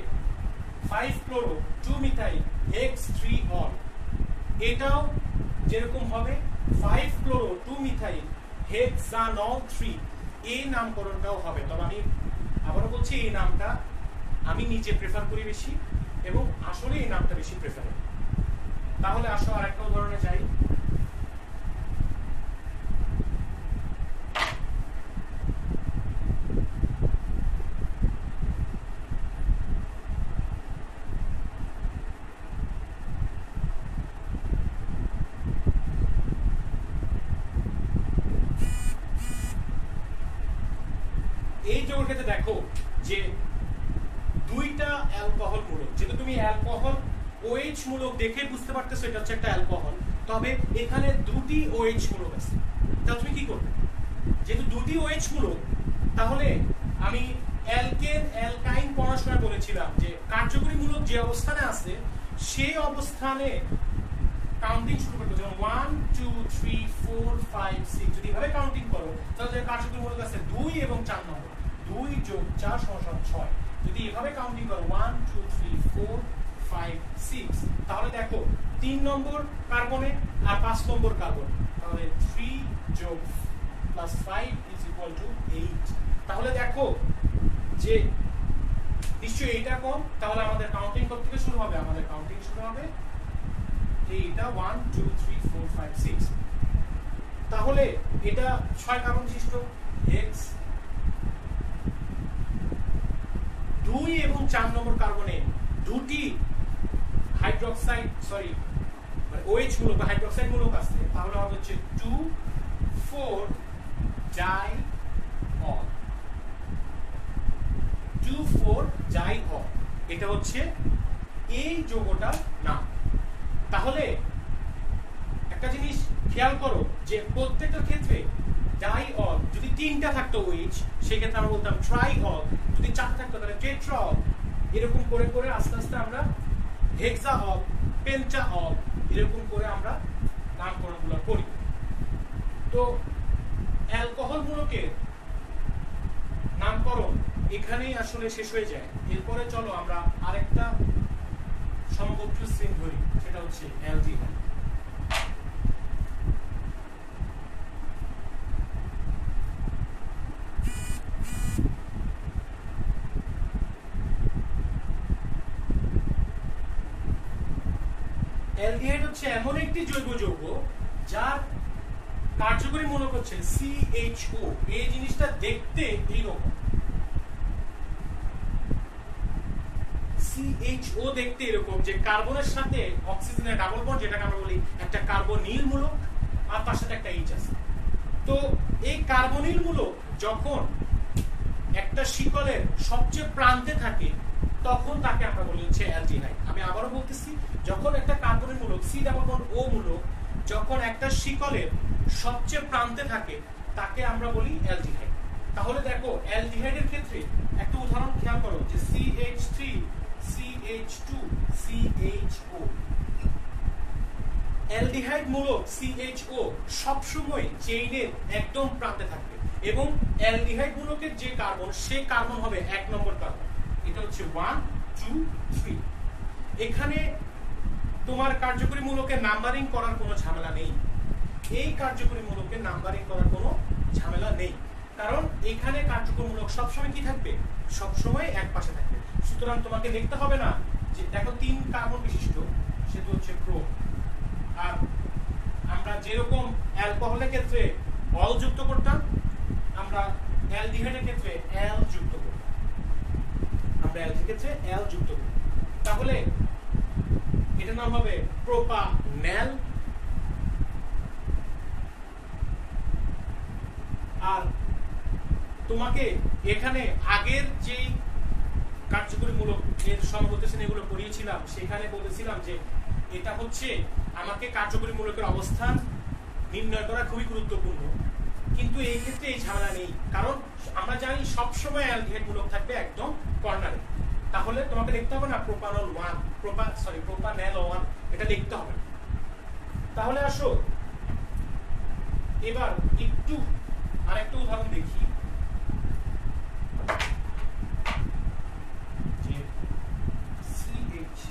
5 ক্লোরো 2 মিথাইল হেক্স 3 অল এটাও যেরকম হবে 5 ক্লোরো 2 মিথাইল হেক্সানল 3 এই নামকরণটাও হবে। তবে আমি আবারও বলছি এই নামটা আমি নিজে প্রেফার করি বেশি, এবং আসলে এই নামটা বেশি প্রেফারেবল। তাহলে আসো আরেকটা উদাহরণে যাই। এই যৌগের ক্ষেত্রে দেখো যে দুইটা অ্যালকোহল মূলক, যেহেতু তুমি অ্যালকোহল OH মূলক দেখে বুঝতে পারতেছো এটা হচ্ছে একটা অ্যালকোহল, তবে এখানে দুটি OH মূলক আছে। তাহলে তুমি কি করবে? যেহেতু দুটি OH মূলক, তাহলে আমি অ্যালকেন অ্যালকাইন পড়াশোনা বলেছিলাম যে কার্যকরী মূলক যে অবস্থানে আছে সেই অবস্থানে কাউন্টিং শুরু করতে, যেমন 1 2 3 4 5 6 যদি এভাবে কাউন্টিং করো তাহলে কার্যকরী মূলক আছে 2 এবং 4 নম্বর, 2 যোগ 4 সমান 6। যদি এভাবে কাউন্টিং করো 1 2 3 4 5 6, তাহলে দেখো 3 নম্বর কার্বনে আর 5 নম্বর কার্বনে, তাহলে 3 যোগ প্লাস 5 ইজ ইকুয়াল টু 8। তাহলে দেখো যে নিশ্চয়ই এইটা কম, তাহলে আমাদের কাউন্টিং করতে থেকে শুরু হবে, আমাদের কাউন্টিং শুরু হবে এইটা 1 2 3 4 5 6। তাহলে এটা 6 কার্বন বিশিষ্ট হেক্স, 2 এবং 4 নম্বর কার্বনে দুটি হাইড্রোক্সাইড OH মূলক বা হাইড্রোক্সাইড মূলক আছে, তাহলে হবে হচ্ছে 2 4 ডাই অল, 2 4 ডাই অল, এটা হচ্ছে এই যৌগটার নাম। তাহলে একটা জিনিস খেয়াল করো যে প্রত্যেকটা ক্ষেত্রে ডাই অল যদি 3টা থাকতো OH সেক্ষেত্রে আমরা বলতাম ট্রাই অল, যদি 4টা থাকতো তাহলে টেট্রা অল, এরকম করে করে আস্তে আস্তে আমরা হেক্সা অল, পেন্টা অল, এরকম করে আমরা নামকরণগুলো করি। তো অ্যালকোহল মূলকের নামকরণ এখানেই আসলে শেষ হয়ে যায়। এরপরে চলো আমরা আরেকটা সমগোত্রীয় স্ট্রিং ধরি, সেটা হচ্ছে অ্যালডিহাইড। অ্যালডিহাইড হচ্ছে এমন একটি জৈব যৌগ যার কার্যকরী মূলক হচ্ছে CHO। এই জিনিসটা দেখতে এইরকম, CHO দেখতে এরকম, যে কার্বনের সাথে অক্সিজেনের ডাবল বন্ড, যেটাকে আমরা বলি একটা কার্বনিল মূলক, আর তার সাথে একটা H আছে। তো এই কার্বনিল মূলক যখন একটা শিকলের সবচেয়ে প্রান্তে থাকে তখন তাকে আমরা বলি হচ্ছে অ্যালডিহাইড। আমি আবারও বলতেছি, যখন একটা কার্বনিল মূলক C ডাবল বন্ড O মূলক যখন একটা শিকলের সবচেয়ে প্রান্তে থাকে তাকে আমরা বলি অ্যালডিহাইড। তাহলে দেখো অ্যালডিহাইডের ক্ষেত্রে একটা উদাহরণ খেয়াল করো যে CH3 CH2 CHO। অ্যালডিহাইড মূলক CHO সবসময় চেইনের একদম প্রান্তে থাকবে, এবং অ্যালডিহাইড মূলকের যে কার্বন সেই কার্বন হবে 1 নম্বর কার্বন, এটা হচ্ছে 1 2 3। এখানে তোমার কার্যকরী মূলকের নাম্বারিং করার কোনো ঝামেলা নেই, এই কার্যকরী মূলকের নাম্বারিং করার কোনো ঝামেলা নেই, কারণ এখানে কার্যকরী মূলক সবসময় কি থাকবে, সবসময় এক পাশে থাকবে। সুতরাং তোমাকে দেখতে হবে না যে দেখো 3 কার্বন বিশিষ্ট, সেটা হচ্ছে ক্রোম। আর আমরা যেরকম অ্যালকোহলের ক্ষেত্রে অল যুক্ত করতাম, আমরা অ্যালডিহাইডের ক্ষেত্রে L যুক্ত করব, আমরা অ্যালডিহাইডের ক্ষেত্রে L যুক্ত করব। তাহলে এটার নাম হবে প্রোপানেল। আর তোমাকে এখানে আগের যেই কার্যকরী মূলক এর সমগত শ্রেণীগুলো পড়িয়েছিলাম, সেখানে বলেছিলাম যে এটা হচ্ছে আমাকে কার্যকরী মূলকের অবস্থান নির্ণয় করা খুবই গুরুত্বপূর্ণ, কিন্তু এই ক্ষেত্রে এই ঝামেলা নেই, কারণ আমরা জানি সবসময় অ্যালডিহাইড মূলক থাকবে একদম কর্নারে। তাহলে তোমাকে লিখতে হবে না প্রোপানল 1 প্রোপানেল 1, এটা লিখতে হবে। তাহলে আসো এবার একটু আরেকটা উদাহরণ দেখি। যে CH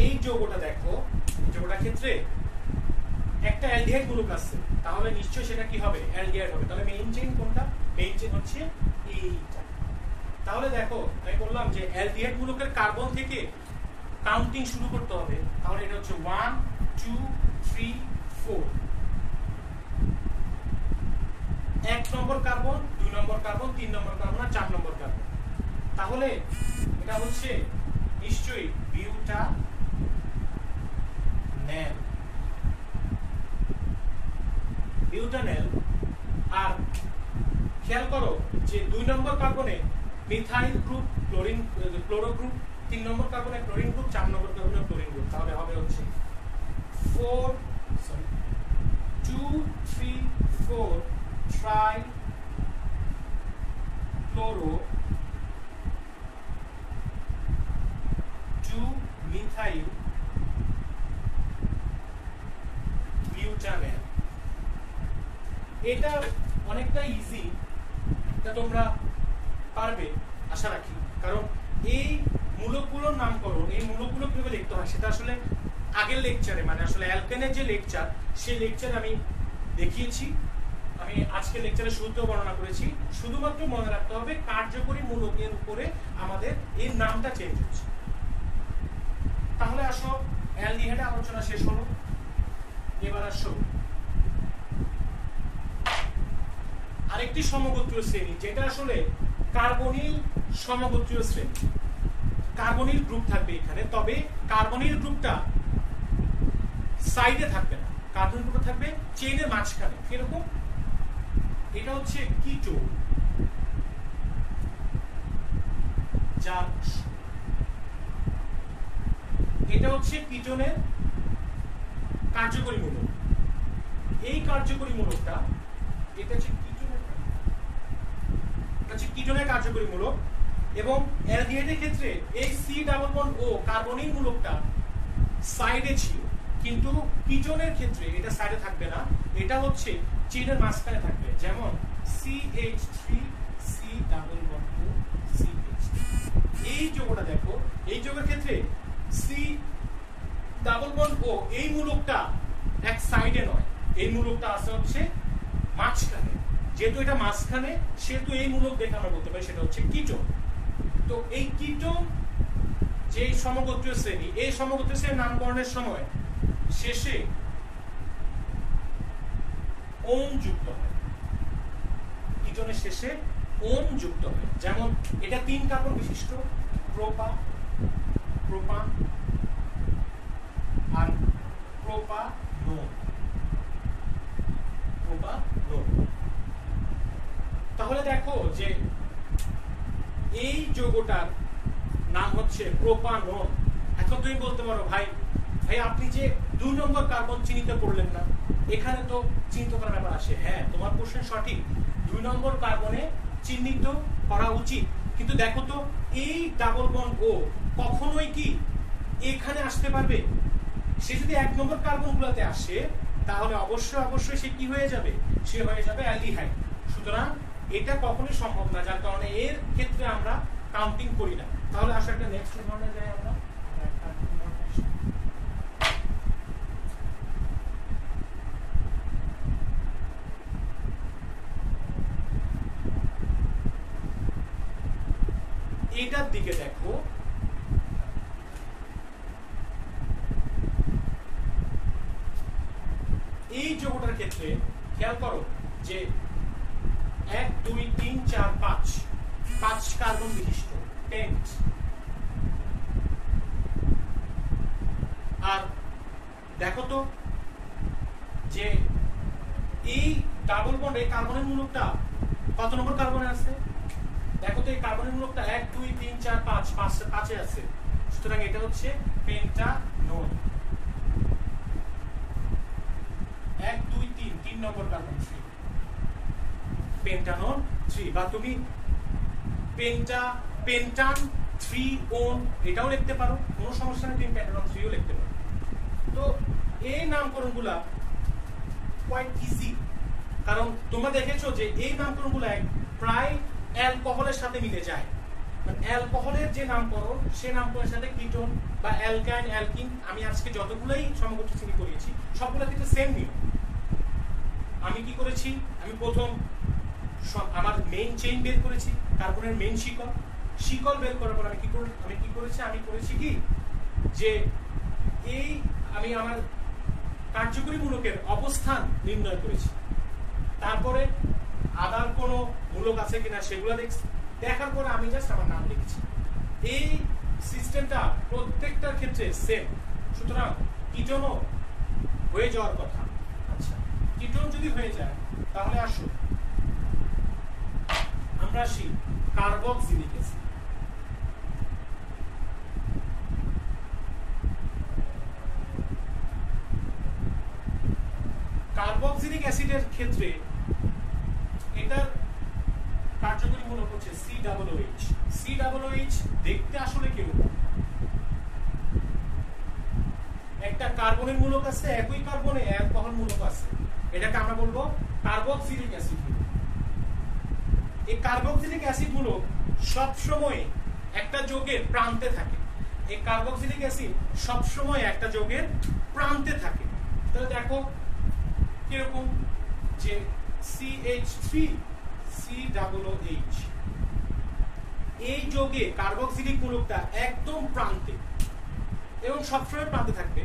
এই যৌগটা দেখো, যৌগটার ক্ষেত্রে একটা অ্যালডিহাইড মূলক আছে, তাহলে নিশ্চয়ই সেটা কি হবে? অ্যালডিহাইড হবে। তাহলে মেইন চেইন কোনটা? মেইন চেইন হচ্ছে এইটা। তাহলে দেখো আমি বললাম যে অ্যালডিহাইড মূলকের কার্বন থেকে কাউন্টিং শুরু করতে হবে। তাহলে এটা হচ্ছে 1 2 3 4, 1 নম্বর কার্বন, 2 নম্বর কার্বন, 3 নম্বর কার্বন আর 4 নম্বর কার্বন। তাহলে এটা হচ্ছে নিশ্চয়ই বিউটানেল। আর খেয়াল করো যে 2 নম্বর কার্বনে মিথাইল গ্রুপ, ক্লোরো গ্রুপ, 3 নম্বর কার্বনে ক্লোরিন গ্রুপ, 4 নম্বর কার্বনে ক্লোরিন গ্রুপ। তাহলে হবে হচ্ছে 2 3 4 ট্রাই ক্লোরো 2 মিথাইল বিউটানেল। এটা অনেকটা ইজি, এটা তোমরা পারবে আশা রাখি, কারণ এই মূলকগুলোর নামকরণ, এই মূলকগুলো কিভাবে লিখতে হয় সেটা আসলে আগের লেকচারে, মানে আসলে অ্যালকেনের যে লেকচার, সেই লেকচারে আমি দেখিয়েছি। আমি আজকে লেকচারের শুরুতেও বর্ণনা করেছি। শুধুমাত্র মনে রাখতে হবে কার্যকরী মূলকের উপরে আমাদের এই নামটা চেঞ্জ হচ্ছে। তাহলে আসো অ্যালডিহাইডের আলোচনা শেষ হলো। এবার আসো আরেকটি সমগোত্রীয় শ্রেণী, যেটা আসলে কার্বনিল সমগোত্রীয় শ্রেণী। কার্বনিল গ্রুপ থাকবে এখানে, তবে কার্বনিল গ্রুপটা সাইডে থাকবে না, কার্বনিল গ্রুপটা থাকবে চেইনের মাঝখানে। কিরকম? এটা হচ্ছে কিটোন, যার এটা হচ্ছে কিটোনের কার্যকরী মূলক। এই কার্যকরী মূলকটা, এটা হচ্ছে কিটোনের কার্যকরী মূলক। এবং অ্যালডিহাইডের ক্ষেত্রে এই সি ডাবল বন্ড ও কার্বনিল মূলকটা সাইডে ছিল, কিন্তু কিটোনের ক্ষেত্রে এটা সাইডে থাকবে না, এটা হচ্ছে চেইনের মাঝখানে থাকবে। যেমন CH3 C ডাবল বন্ড ও CH3। এই যৌগটা দেখো, এই যৌগের ক্ষেত্রে C ডাবল বন্ড ও এই মূলকটা এক সাইডে নয়, এই মূলকটা আছে হচ্ছে মাঝখানে। যেহেতু এটা মাঝখানে, সেহেতু এই মূলক দেখে আমরা বলতে পারি সেটা হচ্ছে কিটোন। তো এই কিটোন যে সমগোত্রীয় শ্রেণী, এই সমগোত্রীয় শ্রেণীর নামকরণের সময় শেষে ওন যুক্ত হয়। কিটোনের শেষে ওন যুক্ত হয়। যেমন এটা 3 কার্বন বিশিষ্ট, প্রোপান আর প্রোপানোন। তাহলে দেখো যে এই যৌগটার নাম হচ্ছে প্রোপানোন। এখন তুমি বলতে পারো ভাই আপনি যে 2 নম্বর কার্বন চিহ্নিত করলেন না, এখানে তো চিহ্নিত করার ব্যাপার আসে। হ্যাঁ, তোমার প্রশ্ন সঠিক, 2 নম্বর কার্বনে চিহ্নিত করা উচিত, কিন্তু দেখো তো এই ডাবল বন্ড ও কখনোই কি এখানে আসতে পারবে? সে যদি 1 নম্বর কার্বন গুলাতে আসে, তাহলে অবশ্যই সে কি হয়ে যাবে? সে হয়ে যাবে অ্যালডিহাইড। সুতরাং এটা কখনোই সম্ভব না, যার কারণে এর ক্ষেত্রে আমরা কাউন্টিং করি না। তাহলে আসলে একটা নেক্সট উদাহরণে যাই আমরা। এটার দিকে দেখো, এই যৌগটার ক্ষেত্রে খেয়াল করো যে 1 2 3 4 5 কার্বন বিশিষ্ট পেন্ট। আর দেখো তো যে এই ডাবল বন্ড এই কার্বনের মূলকটা কত নম্বর কার্বনে আছে? দেখো তো এই কার্বনের মূলকটা 1 2 3 4 5 5 আছে। সুতরাং এটা হচ্ছে পেন্টানোন। 1 2 3 নম্বর কার্বন 3 পেন্টানোন 3। বা তুমি পেন্টান 3 ওন এটাও লিখতে পারো, কোনো সমস্যা নেই, তুমি পেন্টানোন 3 ও লিখতে পারো। তো এই নামকরণগুলা কোয়াইট ইজি, কারণ তোমরা দেখেছো যে এই নামকরণগুলো প্রায় অ্যালকোহলের সাথে মিলে যায়। মানে অ্যালকোহলের যে নামকরণ সে নামকরণের সাথে কিটোন বা অ্যালকাইন অ্যালকিন, আমি আজকে যতগুলোই সমগোষ্ঠী চিনি করিয়েছি সবগুলো কিন্তু সেম নিয়ম। আমি কি করেছি, আমি প্রথম আমার মেইন চেইন বের করেছি, কার্বনের মেইন শিকল বের করার পর আমি কি করেছি কি যে এই আমি আমার কার্যকরী মূলকের অবস্থান নির্ণয় করেছি। তারপরে আদার কোনো মূলক আছে কিনা সেগুলো দেখছি, দেখার পরে আমি জাস্ট আমার নাম লিখেছি। এই সিস্টেমটা প্রত্যেকটার ক্ষেত্রে সেম। সুতরাং কিটোনও হয়ে যাওয়ার কথা। আচ্ছা, কিটোন যদি হয়ে যায় তাহলে আসো আমরা আসি কার্বক্সিলিক অ্যাসিড। কার্বক্সিলিক অ্যাসিডের ক্ষেত্রে এটার কার্যকরী মূলক হচ্ছে COOH। COOH দেখতে আসলে কিরকম? একটা কার্বনের মূলক আছে, একই কার্বনে অ্যালকোহল মূলক আছে, এটাকে আমরা বলবো কার্বক্সিলিক অ্যাসিড। এই কার্বক্সিলিক অ্যাসিড মূলক সব সময় একটা যৌগের প্রান্তে থাকে। এই কার্বক্সিলিক অ্যাসিড সব সময় একটা যৌগের প্রান্তে থাকে। তাহলে দেখো কিরকম যে CH3COOH, এই যৌগে কার্বক্সিলিক মূলকটা একদম প্রান্তে এবং সবসময় প্রান্তে থাকবে।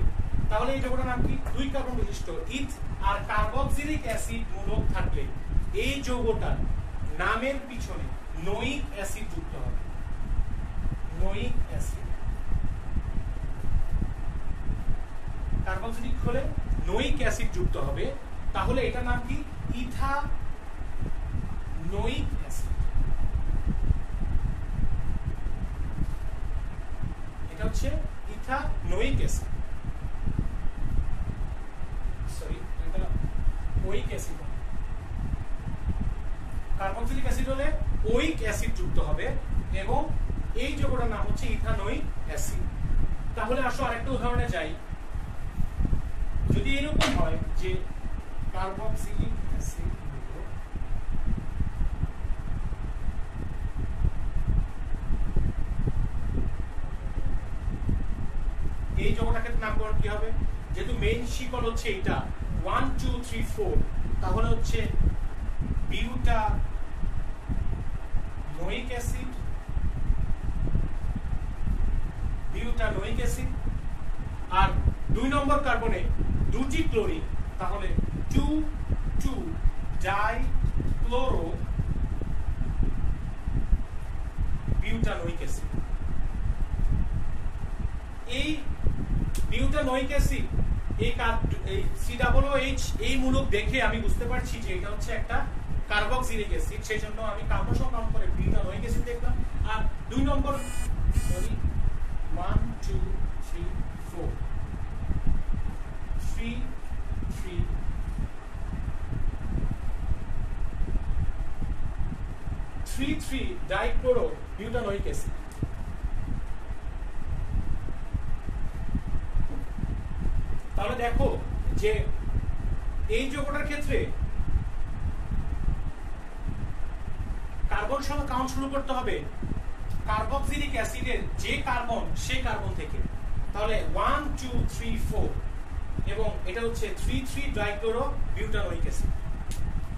তাহলে এই যৌগটার নাম কি? 2 কার্বন বিশিষ্ট ইথ আর কার্বক্সিলিক অ্যাসিড মূলক থাকলে এই যৌগটার নামের পিছনে নোয়িক অ্যাসিড যুক্ত হবে। নোয়িক অ্যাসিড, কার্বক্সিলিক হলে নোয়িক অ্যাসিড যুক্ত হবে। তাহলে এটার নাম কি? Ethanoic acid. এটা হচ্ছে ইথানোয়িক অ্যাসিড, সরি এটা ওয়িক অ্যাসিড। কার্বক্সিলিক অ্যাসিড হলে ওয়িক অ্যাসিড যুক্ত হবে এবং এই যৌগটার নাম হচ্ছে ইথানোয়িক অ্যাসিড। তাহলে আসো আরেকটা উদাহরণে যাই। যদি এরকম হয় যে কার্বক্সিলিক অ্যাসিড এই যৌগটাকে নামকরণ কি হবে? যেহেতু মেইন শিকল হচ্ছে এটা 1 2 3 4, তাহলে হচ্ছে বিউটানোয়িক অ্যাসিড, বিউটানোয়িক অ্যাসিড। আর 2 নম্বর কার্বনে দুটি ক্লোরিন, তাহলে 2 2 ডাইক্লোরো বিউটানোয়িক অ্যাসিড। এই বিউটানোয়িক অ্যাসিড এই COOH এই মূলক দেখে আমি বুঝতে পারছি যে এটা হচ্ছে একটা কার্বক্সিলিক অ্যাসিড, সেই জন্য আমি কার্বন সংখ্যা নাম করে বিউটানোয়িক অ্যাসিড দেখলাম। আর 2 নম্বর 1 2 3 4 3 3 3 3 ডাইক্লোরো বিউটানোয়িক অ্যাসিড। তাহলে দেখো যে এই যৌগটার ক্ষেত্রে কার্বন সংখ্যা কাউন্ট শুরু করতে হবে কার্বক্সিলিক অ্যাসিডের যে কার্বন সে কার্বন থেকে। তাহলে 1 2 3 4 এবং এটা হচ্ছে 3 3 ডাইক্লোরো বিউটানোয়িক অ্যাসিড।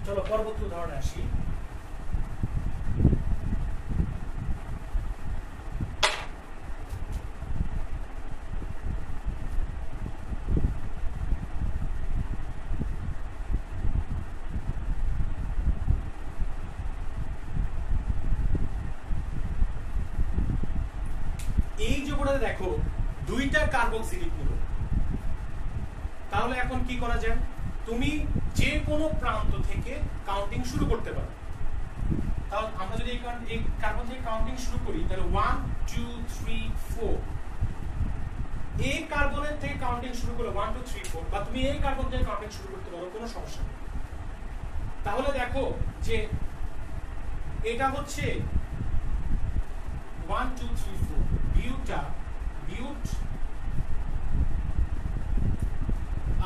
চলো পরবর্তী উদাহরণে আসি। তাহলে দেখো দুইটা কার্বক্সিলিক মূলক, তাহলে এখন কি করা যায়, তুমি যে কোনো প্রান্ত থেকে কাউন্টিং শুরু করতে পারো। তাহলে আমরা যদি এই কার্বন থেকে কাউন্টিং শুরু করি তাহলে 1 2 3 4, এই কার্বনের থেকে কাউন্টিং শুরু করলে 1 2 3 4, বা তুমি এই কার্বন থেকে কাউন্টিং শুরু করতে পারো, কোনো সমস্যা নেই। তাহলে দেখো যে এটা হচ্ছে 1 2 3 4 বিউট,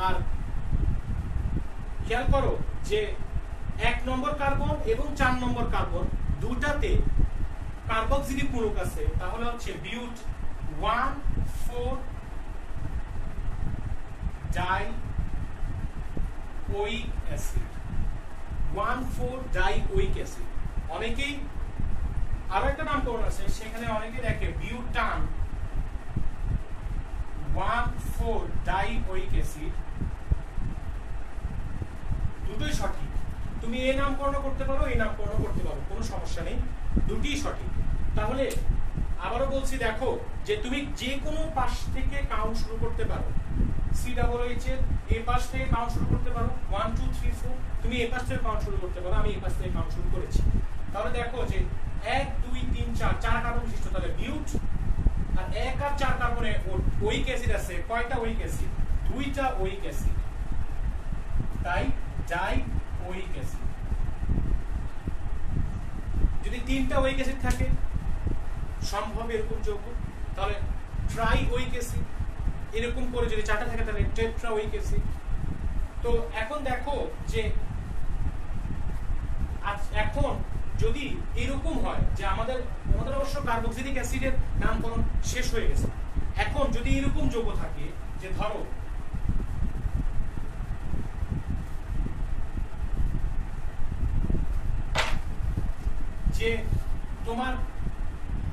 আর খেয়াল করো যে 1 নম্বর কার্বন এবং 4 নম্বর কার্বন দুটাতে কার্বক্সিলিক মূলক আছে, তাহলে হচ্ছে বিউট 1 4 ডাইওইক অ্যাসিড, 1 4 ডাইওইক অ্যাসিড। অনেকেই আরো একটা নামকরণ আছে, সেখানে অনেকে দেখে বিউটান 1 4 ডাইওইক অ্যাসিড, দুটোই সঠিক। তুমি এই নামকরণ করতে পারো, এই নামকরণ করতে পারো, কোনো সমস্যা নেই, দুটোই সঠিক। তাহলে আবারও বলছি, দেখো যে তুমি যে কোনো পাশ থেকে কাউন্ট শুরু করতে পারো, COOH এর এই পাশ থেকে কাউন্ট শুরু করতে পারো 1 2 3 4, তুমি এই পাশ থেকে কাউন্ট শুরু করতে পারো, আমি এই পাশ থেকে কাউন্ট শুরু করেছি। তাহলে দেখো যে 1 2 3 4 চার কার্বন বিশিষ্ট, তাহলে বিউট, আর 1 আর 4 কার্বনে ওইক অ্যাসিড আছে, কয়টা ওইক অ্যাসিড, দুইটা ওইক অ্যাসিড, তাই ডাইওইক অ্যাসিড। যদি 3টা ওইক অ্যাসিড থাকে সম্ভব এরকম যৌগ, তাহলে ট্রাইওইক অ্যাসিড, এরকম করে যদি 4টা থাকে তাহলে টেট্রাওইক অ্যাসিড। তো এখন দেখো যে এখন যদি এরকম হয় যে আমাদের অবশ্য কার্বক্সিলিক অ্যাসিডের নামকরণ শেষ হয়ে গেছে, এখন যদি এরকম যৌগ থাকে যে ধরো যে তোমার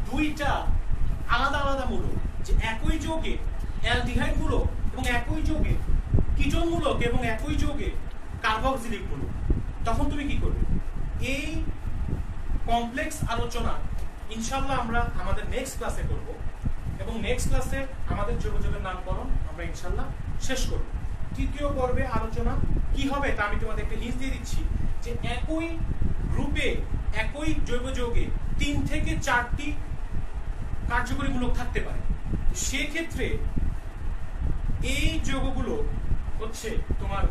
দুইটা আলাদা আলাদা মূলক, যে একই যৌগে অ্যালডিহাইড মূলক এবং একই যৌগে কিটোন মূলক এবং একই যৌগে কার্বক্সিলিক মূলক, তখন তুমি কি করবে? এই কমপ্লেক্স আলোচনা ইনশাআল্লাহ আমরা আমাদের নেক্সট ক্লাসে করব, এবং নেক্সট ক্লাসে আমাদের যৌগের নামকরণ আমরা ইনশাআল্লাহ শেষ করব। তৃতীয় পর্বে আলোচনা কি হবে তা আমি তোমাদের একটা হিন্ট দিয়ে দিচ্ছি, যে একই গ্রুপে একই জৈব যৌগে 3 থেকে 4টি কার্যকরী মূলক থাকতে পারে। সেক্ষেত্রে এই যৌগগুলো হচ্ছে তোমার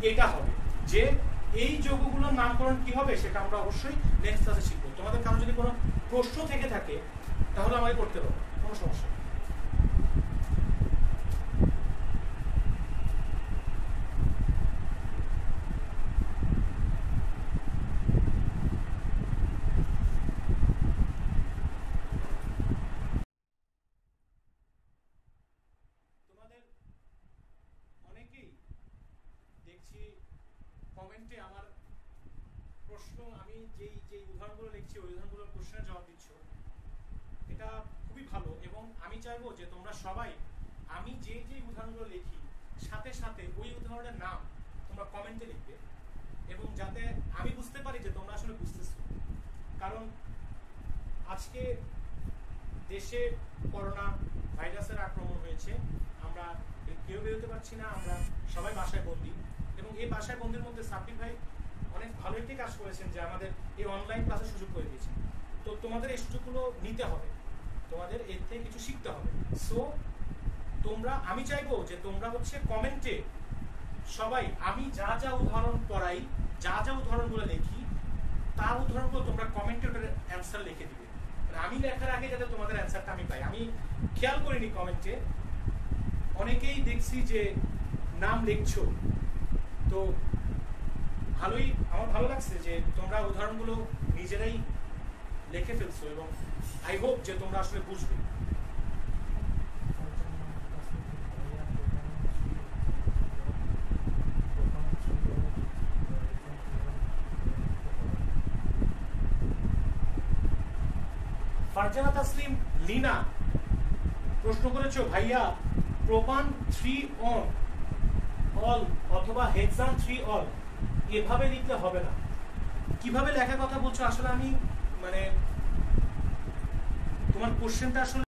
এটা হবে, যে এই যৌগগুলোর নামকরণ কি হবে সেটা আমরা অবশ্যই নেক্সট ক্লাসে শিখবো। তোমাদের কারো যদি কোনো প্রশ্ন থেকে থাকে তাহলে আমাকে করতে পারো, কোনো সমস্যা নেই। কমেন্টে আমার প্রশ্ন, আমি যেই উদাহরণগুলো লিখছি ওই উদাহরণগুলোর প্রশ্নের জবাব দিচ্ছ, এটা খুবই ভালো। এবং আমি চাইবো যে তোমরা সবাই আমি যে উদাহরণগুলো লিখি সাথে সাথে ওই উদাহরণের নাম তোমরা কমেন্টে লিখবে, এবং যাতে আমি বুঝতে পারি যে তোমরা আসলে বুঝতেছো। কারণ আজকে দেশে করোনা ভাইরাসের আক্রমণ হয়েছে, আমরা কেউ বেরোতে পারছি না, আমরা সবাই বাসায় বন্দী। এবং এই বাসায় বন্দির মধ্যে সাব্বির ভাই অনেক ভালো একটি কাজ করেছেন, যে আমাদের এই অনলাইন ক্লাসের সুযোগ করে দিয়েছেন। তো তোমাদের এই সুযোগগুলো নিতে হবে, তোমাদের এর থেকে কিছু শিখতে হবে। সো তোমরা, আমি চাইবো যে তোমরা হচ্ছে কমেন্টে সবাই আমি যা যা উদাহরণ পড়াই, যা যা উদাহরণগুলো লিখি, তার উদাহরণগুলো তোমরা কমেন্টে ওটার অ্যান্সার লিখে দিবে। আমি লেখার আগে যাতে তোমাদের অ্যান্সারটা আমি পাই। আমি খেয়াল করিনি কমেন্টে অনেকেই দেখছি যে নাম লিখছো, তো ভালোই, আমার ভালো লাগছে যে তোমরা উদাহরণগুলো নিজেরাই লিখে ফেলছো, এবং আই হোপ যে তোমরা আসলে বুঝবে। ফারজানা তাসলিম লিনা প্রশ্ন করেছো, ভাইয়া প্রোপান 3 অল অথবা হেক্সান 3 অল এভাবে লিখলে হবে না। কিভাবে লেখার কথা বলছো আসলে আমি মানে তোমার কোশ্চেনটা আসলে